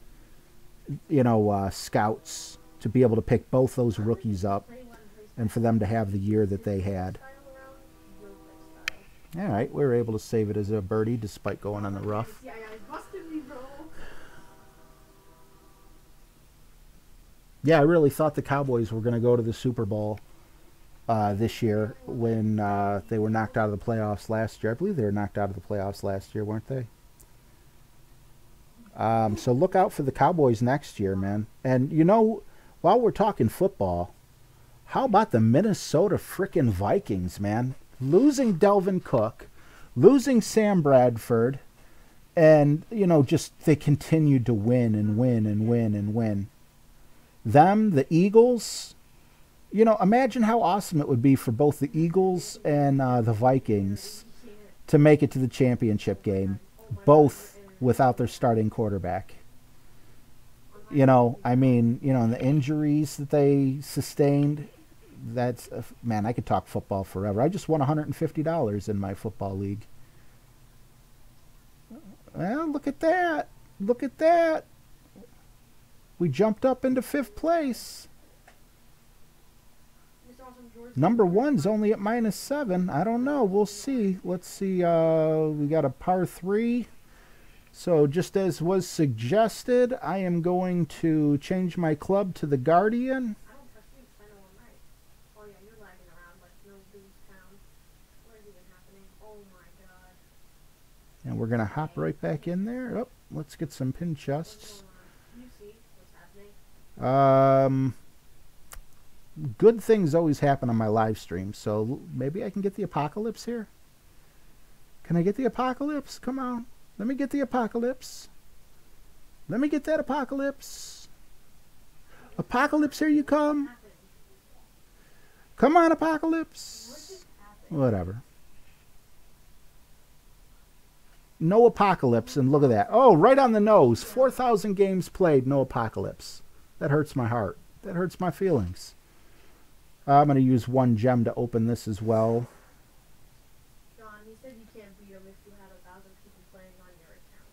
you know, scouts to be able to pick both those rookies up and for them to have the year that they had. All right, we were able to save it as a birdie despite going on the rough. Yeah, I really thought the Cowboys were going to go to the Super Bowl this year when they were knocked out of the playoffs last year. I believe they were knocked out of the playoffs last year, weren't they? So look out for the Cowboys next year, man. And, you know, while we're talking football, how about the Minnesota frickin' Vikings, man? Losing Delvin Cook, losing Sam Bradford, and, you know, just they continued to win and win and win and win. Them, the Eagles, you know, imagine how awesome it would be for both the Eagles and the Vikings to make it to the championship game, both without their starting quarterback. You know, I mean, you know, and the injuries that they sustained, that's, man, I could talk football forever. I just won $150 in my football league. Well, look at that. Look at that. We jumped up into 5th place. Number 1's only at -7. I don't know. We'll see. Let's see. We got a par 3. So just as was suggested, I am going to change my club to the Guardian. And we're going to hop right back in there. Oh, let's get some pin chests. Good things always happen on my live stream, so maybe I can get the apocalypse here. Can I get the apocalypse? Come on. Let me get the apocalypse. Let me get that apocalypse. Apocalypse, here you come. Come on, apocalypse. Whatever. No apocalypse, and look at that. Oh, right on the nose. 4,000 games played, no apocalypse. That hurts my heart. That hurts my feelings. I'm going to use 1 gem to open this as well. John, you said you can't beat them if you had 1,000 people playing on your account.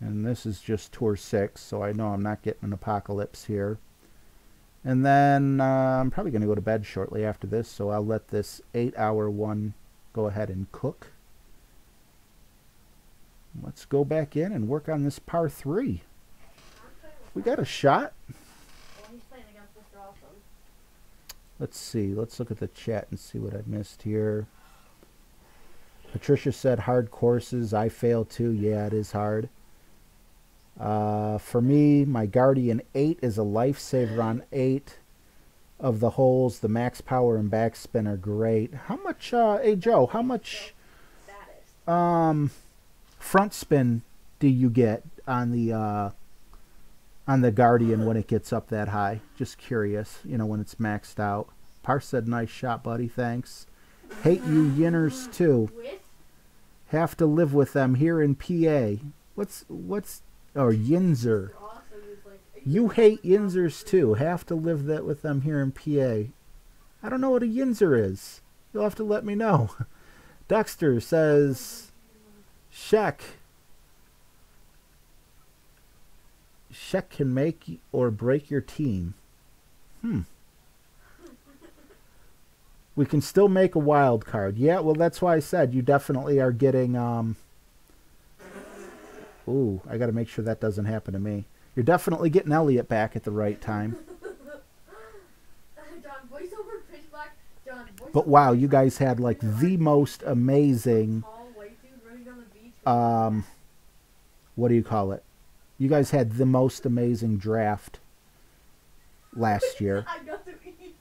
And this is just Tour 6, so I know I'm not getting an apocalypse here. And then I'm probably going to go to bed shortly after this, so I'll let this 8-hour one go ahead and cook. Let's go back in and work on this par 3. We got a shot. Well, he's playing against Mr. Awesome. Let's see. Let's look at the chat and see what I missed here. Patricia said hard courses. I fail too. Yeah, it is hard. For me, my Guardian 8 is a lifesaver on 8 of the holes. The max power and backspin are great. How much, hey Joe, how much front spin do you get on the Guardian when it gets up that high? Just curious, you know, when it's maxed out. Par said, nice shot, buddy, thanks. Hate you yinners too. Have to live with them here in PA. What's or Yinzer. You hate Yinzers too. Have to live with them here in PA. I don't know what a Yinzer is. You'll have to let me know. Dexter says, Sheck can make or break your team. We can still make a wild card. Yeah, well, that's why I said you definitely are getting... Ooh, I got to make sure that doesn't happen to me. You're definitely getting Elliott back at the right time. But wow, you guys had like the most amazing, what do you call it? You guys had the most amazing draft last year. I got to eat.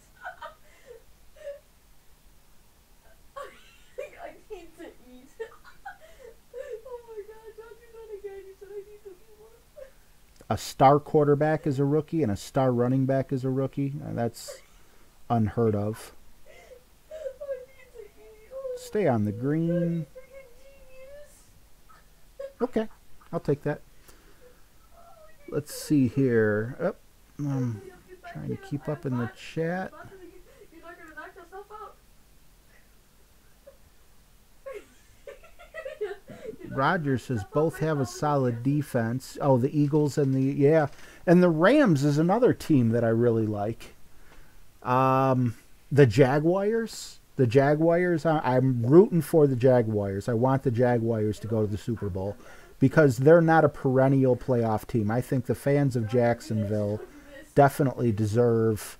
I need to eat. Oh my god, don't do that again. You said I need to eat more. A star quarterback is a rookie and a star running back is a rookie. That's unheard of. I need to eat. Oh, Stay on the green. Okay, I'll take that. Let's see here. Oh, I'm trying to keep up in the chat. You're not gonna knock yourself out. Roger says both have a solid defense. Oh, the Eagles and yeah. And the Rams is another team that I really like. The Jaguars. The Jaguars, I'm rooting for the Jaguars. I want the Jaguars to go to the Super Bowl because they're not a perennial playoff team. I think the fans of Jacksonville definitely deserve,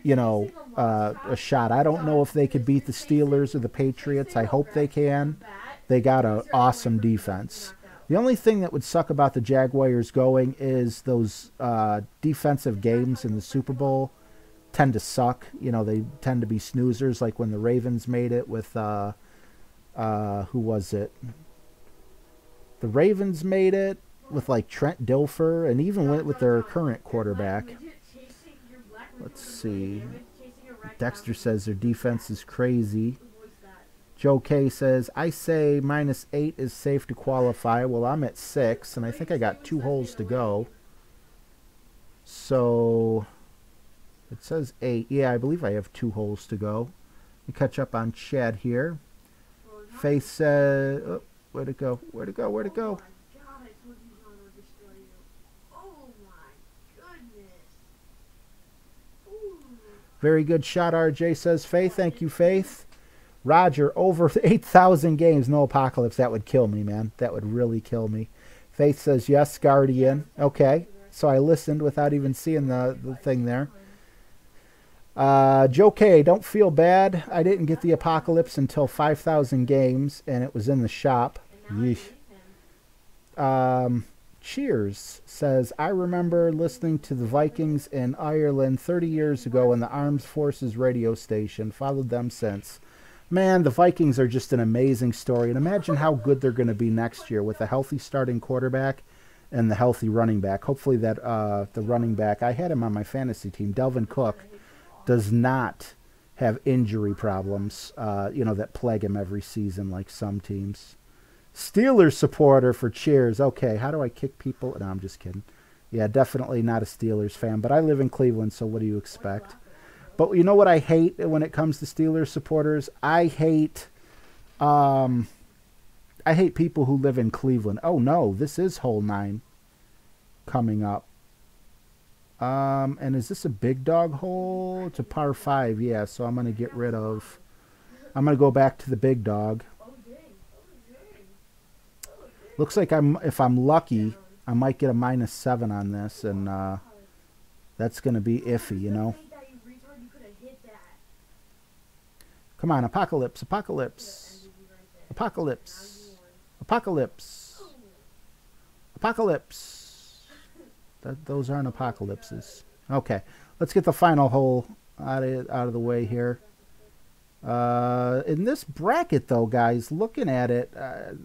you know, a shot. I don't know if they could beat the Steelers or the Patriots. I hope they can. They got an awesome defense. The only thing that would suck about the Jaguars going is those defensive games in the Super Bowl tend to suck. You know, they tend to be snoozers, like when the Ravens made it with who was it? The Ravens made it with like Trent Dilfer, and even went with their current quarterback. Let's see. Dexter says their defense is crazy. Joe K says, I say -8 is safe to qualify. Well, I'm at 6, and I think I got 2 holes to go. So it says 8. Yeah, I believe I have 2 holes to go. Let me catch up on Chad here. Faith says, oh, where'd it go? Where'd it go? Where'd it go? Very good shot, RJ, says Faith. Thank you, Faith. Roger, over 8,000 games. No Apocalypse. That would kill me, man. That would really kill me. Faith says, yes, Guardian. Okay. So I listened without even seeing the thing there. Joe K, don't feel bad. I didn't get the Apocalypse until 5,000 games, and it was in the shop. Yeesh. Cheers says, I remember listening to the Vikings in Ireland 30 years ago on the Armed Forces radio station. Followed them since. Man, the Vikings are just an amazing story. And imagine how good they're going to be next year with a healthy starting quarterback and the healthy running back. Hopefully that the running back, I had him on my fantasy team, Delvin Cook, does not have injury problems, you know, that plague him every season like some teams. Steelers supporter for cheers. Okay, how do I kick people? No, I'm just kidding. Yeah, definitely not a Steelers fan, but I live in Cleveland, so what do you expect? But you know what I hate when it comes to Steelers supporters? I hate people who live in Cleveland. Oh no, this is hole 9 coming up. And is this a big dog hole? It's a par 5, yeah, so I'm going to get rid of... I'm going to go back to the big dog. Looks like if I'm lucky, I might get a -7 on this, and that's going to be iffy, you know. Come on, Apocalypse, Apocalypse, Apocalypse, Apocalypse, Apocalypse. Those aren't apocalypses. Okay, let's get the final hole out of the way here. In this bracket, though, guys, looking at it,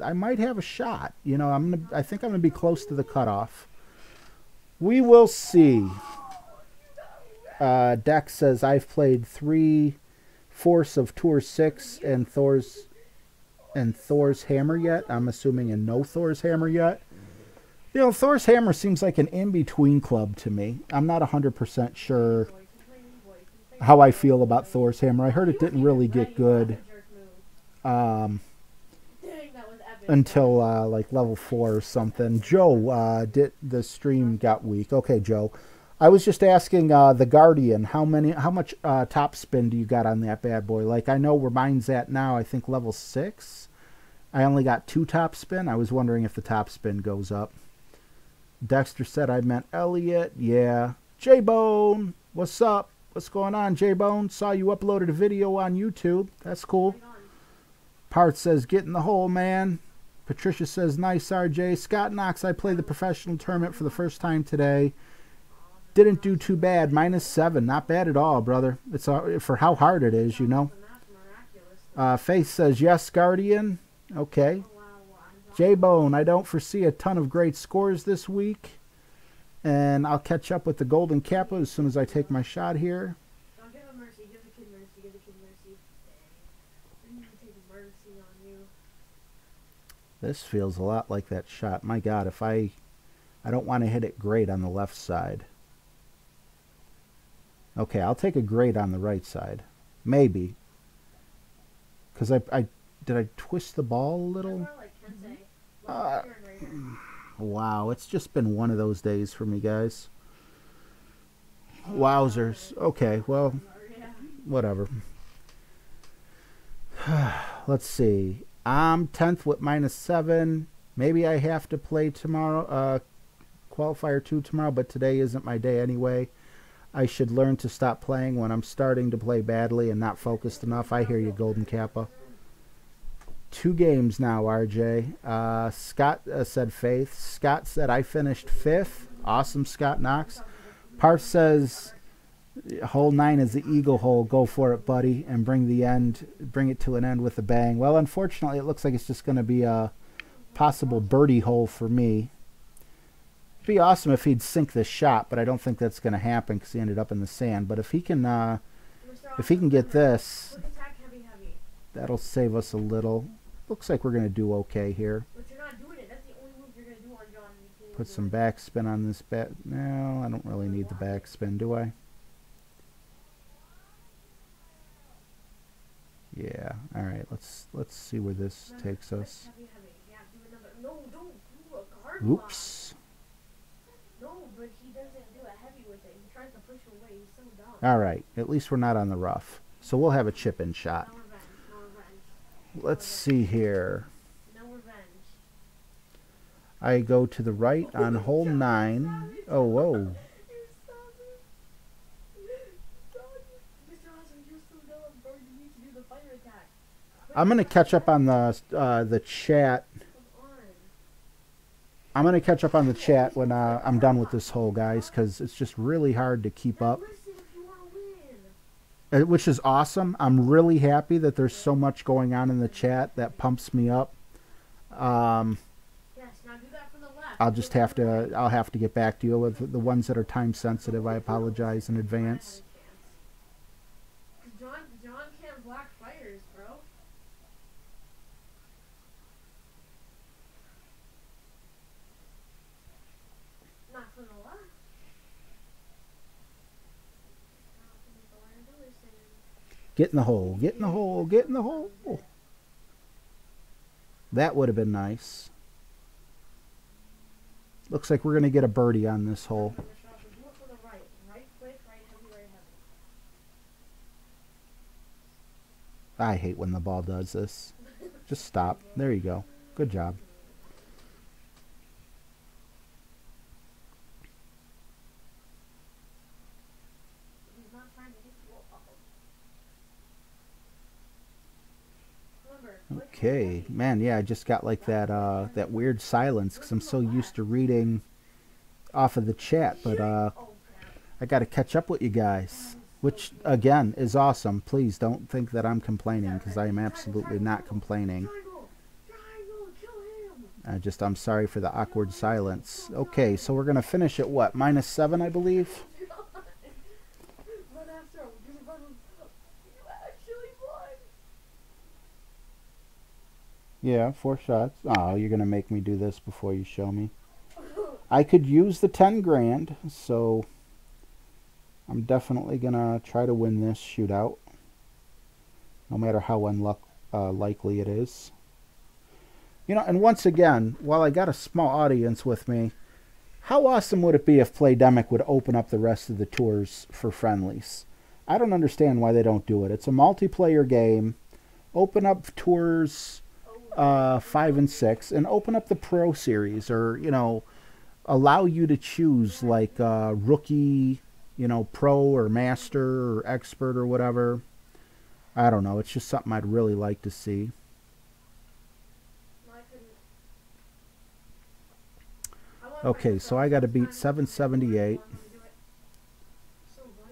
I might have a shot. You know, I think I'm gonna be close to the cutoff. We will see. Dex says I've played 3/4 of Tour 6 and Thor's Hammer yet. I'm assuming and no Thor's Hammer yet. You know, Thor's Hammer seems like an in-between club to me. I'm not 100% sure how I feel about Thor's Hammer. I heard it didn't really get good until like level 4 or something. Joe, the stream got weak. Okay, Joe. I was just asking the Guardian, how much top spin do you got on that bad boy? Like, I know where mine's at now, I think level 6. I only got 2 top spin. I was wondering if the top spin goes up. Dexter said I meant Elliot. Yeah. J-Bone, what's up? What's going on, J-Bone? Saw you uploaded a video on YouTube. That's cool. Part says, get in the hole, man. Patricia says, nice, RJ. Scott Knox, I played the professional tournament for the first time today. Didn't do too bad. -7. Not bad at all, brother. It's for how hard it is, you know. Faith says, yes, Guardian. Okay. J-Bone, I don't foresee a ton of great scores this week. And I'll catch up with the Golden Kappa as soon as I take my shot here. Don't give him mercy. Give the kid mercy. Give the kid mercy. I need to take mercy on you. This feels a lot like that shot. My God, if I don't want to hit it great on the left side. Okay, I'll take a great on the right side. Maybe. Because did I twist the ball a little? Wow, it's just been one of those days for me, guys. Wowzers. Okay, well, whatever. Let's see. I'm 10th with -7. Maybe I have to play tomorrow, qualifier 2 tomorrow, but today isn't my day anyway. I should learn to stop playing when I'm starting to play badly and not focused enough. I hear you, Golden Kappa. 2 games now, RJ. Scott said Faith. Scott said I finished 5th. Awesome, Scott Knox. Parth says hole 9 is the eagle hole. Go for it, buddy, and bring it to an end with a bang. Well, unfortunately, it looks like it's just going to be a possible birdie hole for me. It'd be awesome if he'd sink this shot, but I don't think that's going to happen because he ended up in the sand. But if he can get this, that'll save us a little. Looks like we're going to do okay here. But you're not doing it. That's the only move you're going to do on John. Put some backspin on this bat. No, I don't really need the backspin, do I? Yeah. All right. Let's see where this takes us. No, don't do a guard. Oops. No, but he doesn't do a heavy with it. He tries to push away. He's so dumb. All right. At least we're not on the rough. So we'll have a chip-in shot. No revenge. Let's see here. No revenge. I go to the right on hole 9. Oh, whoa. I'm going to catch up on the chat. I'm going to catch up on the chat when I'm done with this hole, guys, because it's just really hard to keep up. Which is awesome. I'm really happy that there's so much going on in the chat. That pumps me up. I'll have to get back to you with the ones that are time sensitive. I apologize in advance. John can't block fires, bro. Not for the left. Get in the hole. Get in the hole. Get in the hole. That would have been nice. Looks like we're going to get a birdie on this hole. I hate when the ball does this. Just stop. There you go. Good job. Okay, man, yeah, I just got like that that weird silence because I'm so used to reading off of the chat, but I got to catch up with you guys, which again is awesome. Please don't think that I'm complaining because I am absolutely not complaining. I'm sorry for the awkward silence. Okay, so we're gonna finish at what, -7, I believe. Yeah, 4 shots. Oh, you're going to make me do this before you show me. I could use the 10 grand, so I'm definitely going to try to win this shootout, no matter how unlikely it is. You know, and once again, while I got a small audience with me, how awesome would it be if Playdemic would open up the rest of the tours for friendlies? I don't understand why they don't do it. It's a multiplayer game. Open up tours 5 and 6 and open up the Pro Series, or, you know, allow you to choose like rookie you know, pro or master or expert or whatever. I don't know. It's just something I'd really like to see. Okay, so I got to beat 778.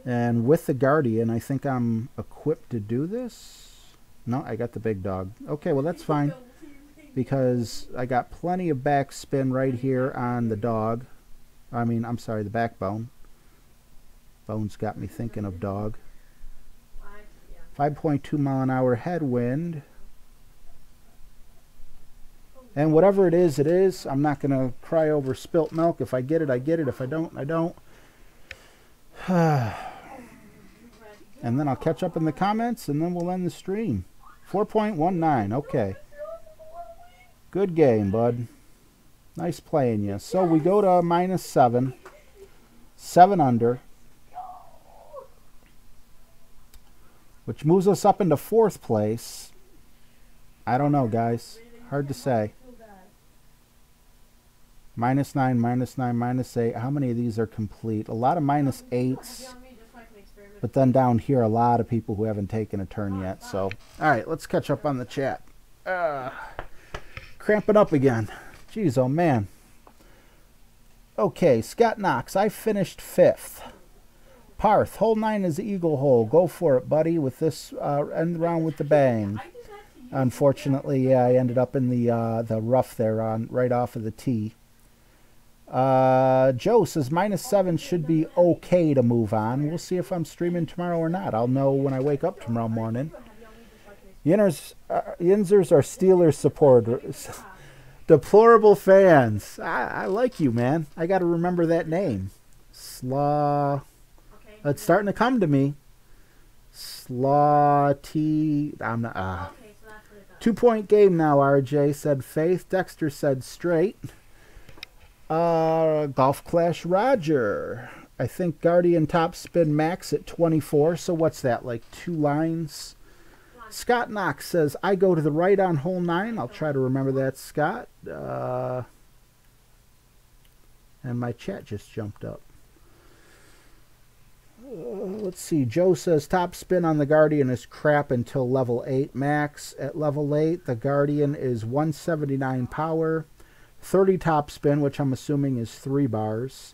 And with the Guardian, I think I'm equipped to do this. No, I got the big dog. Okay, well that's fine, because I got plenty of backspin right here on the dog. I'm sorry, the backbone. Bones got me thinking of dog. 5.2 mile an hour headwind. And whatever it is, it is. I'm not going to cry over spilt milk. If I get it, I get it. If I don't, I don't. And then I'll catch up in the comments, and then we'll end the stream. 4.19. Okay. Good game, bud. Nice playing you. So we go to -7. 7 under. Which moves us up into 4th place. I don't know, guys. Hard to say. -9, -9, -8. How many of these are complete? A lot of -8s. But then down here, a lot of people who haven't taken a turn yet. So, all right, let's catch up on the chat. Cramping up again. Jeez, oh man. Okay, Scott Knox. I finished 5th. Parth, hole 9 is the eagle hole. Go for it, buddy, with this end round with the bang. Unfortunately, yeah, I ended up in the rough there on right off of the tee. Joe says -7 should be okay to move on. We'll see if I'm streaming tomorrow or not. I'll know when I wake up tomorrow morning. Yinzers are Steelers supporters. Deplorable fans. I like you, man. I got to remember that name. Slaw. It's starting to come to me. Slaw T. I'm not. 2-point game now, RJ said Faith. Dexter said straight. Golf Clash Roger. I think Guardian top spin max at 24. So what's that, like 2 lines? Scott Knox says, I go to the right on hole 9. I'll try to remember that, Scott. And my chat just jumped up. Let's see. Joe says top spin on the Guardian is crap until level 8 max. At level 8, the Guardian is 179 power, 30 top spin, which I'm assuming is 3 bars.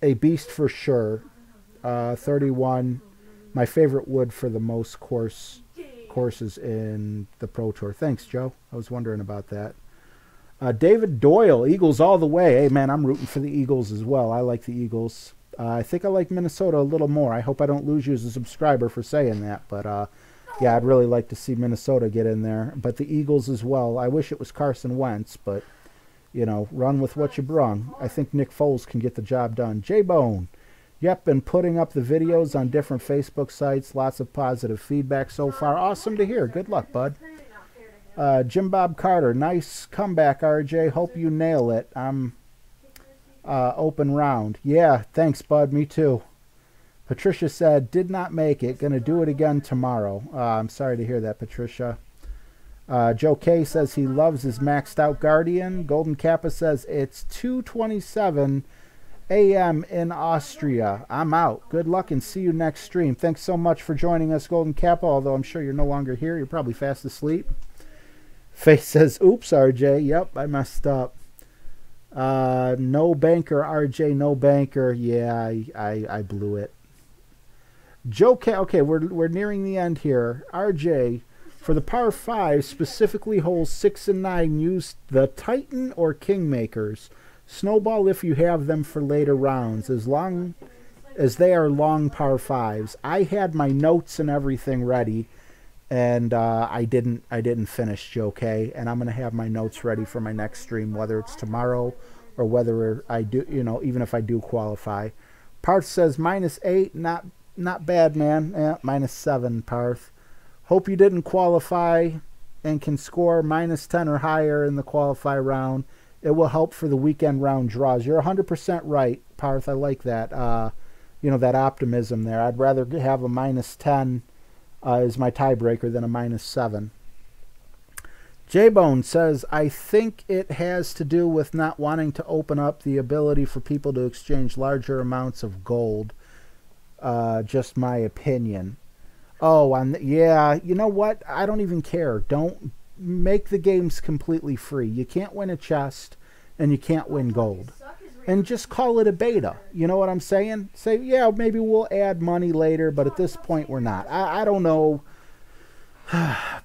A beast for sure. 31. My favorite wood for the most courses in the Pro Tour. Thanks, Joe. I was wondering about that. David Doyle, Eagles all the way. Hey, man, I'm rooting for the Eagles as well. I like the Eagles. I think I like Minnesota a little more. I hope I don't lose you as a subscriber for saying that. But, yeah, I'd really like to see Minnesota get in there. But the Eagles as well. I wish it was Carson Wentz, but, you know, run with what you brung. I think Nick Foles can get the job done. J-Bone. Yep, been putting up the videos on different Facebook sites. Lots of positive feedback so far. Awesome to hear. Good luck, bud. Jim Bob Carter. Nice comeback, RJ. Hope you nail it. I'm... open round. Yeah, thanks, bud. Me too. Patricia said, did not make it. Gonna do it again tomorrow. I'm sorry to hear that, Patricia. Joe K says he loves his maxed out Guardian. Golden Kappa says it's 2:27 a.m. in Austria. I'm out. Good luck and see you next stream. Thanks so much for joining us, Golden Kappa, although I'm sure you're no longer here. You're probably fast asleep. Faith says, oops, RJ. Yep, I messed up. No banker, RJ, no banker. Yeah, I blew it. Joe K. Okay, we're nearing the end here. RJ, for the par 5, specifically holes 6 and 9, use the Titan or Kingmakers. Snowball if you have them for later rounds, as long as they are long par 5s. I had my notes and everything ready, and I didn't finish, Joe K. And I'm gonna have my notes ready for my next stream, whether it's tomorrow or whether I do, you know, even if I do qualify. Parth says -8, not bad, man. -7, Parth. Hope you didn't qualify and can score -10 or higher in the qualify round. It will help for the weekend round draws. You're 100% right, Parth. I like that. You know, that optimism there. I'd rather have a -10 as my tiebreaker than a -7. J-Bone says, I think it has to do with not wanting to open up the ability for people to exchange larger amounts of gold. Just my opinion. Oh, yeah, you know what? I don't even care. Don't make the games completely free. You can't win a chest, and you can't win gold. And just call it a beta. You know what I'm saying? Say, yeah, maybe we'll add money later, but at this point we're not. I don't know.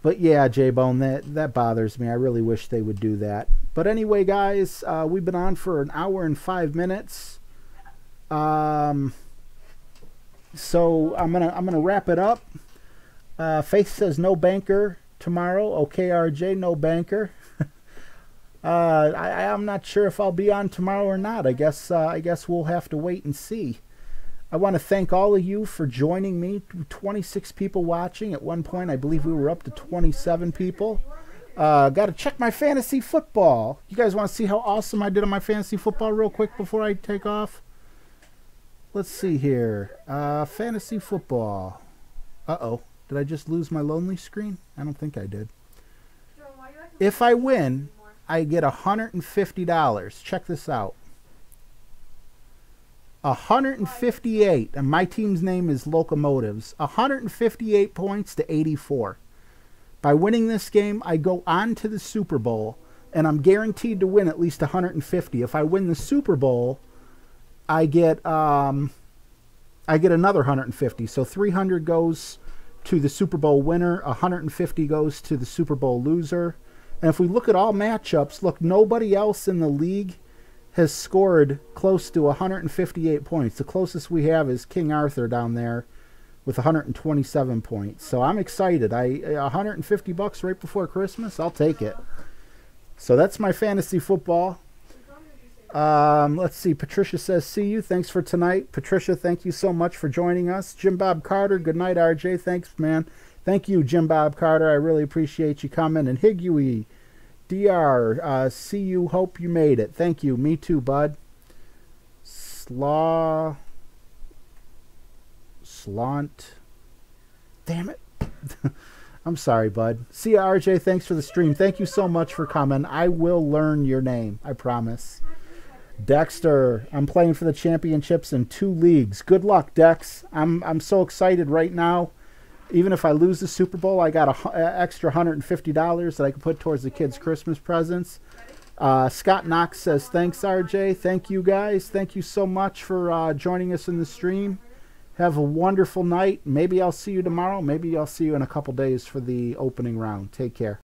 But yeah, J-Bone, that bothers me. I really wish they would do that. But anyway, guys, we've been on for an hour and 5 minutes. So I'm gonna wrap it up. Faith says no banker tomorrow. Okay, RJ, no banker. I'm not sure if I'll be on tomorrow or not. I guess we'll have to wait and see. I want to thank all of you for joining me. 26 people watching. At one point, I believe we were up to 27 people. Got to check my fantasy football. You guys want to see how awesome I did on my fantasy football real quick before I take off? Let's see here. Fantasy football. Uh-oh. Did I just lose my lonely screen? I don't think I did. If I win, I get $150. Check this out. 158, and my team's name is Locomotives. 158 points to 84. By winning this game, I go on to the Super Bowl, and I'm guaranteed to win at least 150. If I win the Super Bowl, I get another 150. So 300 goes to the Super Bowl winner, 150 goes to the Super Bowl loser. And if we look at all matchups, look, nobody else in the league has scored close to 158 points. The closest we have is King Arthur down there with 127 points. So I'm excited. $150 right before Christmas, I'll take it. So that's my fantasy football. Let's see. Patricia says, see you. Thanks for tonight. Patricia, thank you so much for joining us. Jim Bob Carter, good night, RJ. Thanks, man. Thank you, Jim Bob Carter. I really appreciate you coming. And Higui, DR, see you, hope you made it. Thank you. Me too, bud. Slant. Damn it. I'm sorry, bud. See ya, RJ. Thanks for the stream. Thank you so much for coming. I will learn your name. I promise. Dexter, I'm playing for the championships in 2 leagues. Good luck, Dex. I'm so excited right now. Even if I lose the Super Bowl, I got an extra $150 that I can put towards the kids' Christmas presents. Scott Knox says, thanks, RJ. Thank you, guys. Thank you so much for joining us in the stream. Have a wonderful night. Maybe I'll see you tomorrow. Maybe I'll see you in a couple days for the opening round. Take care.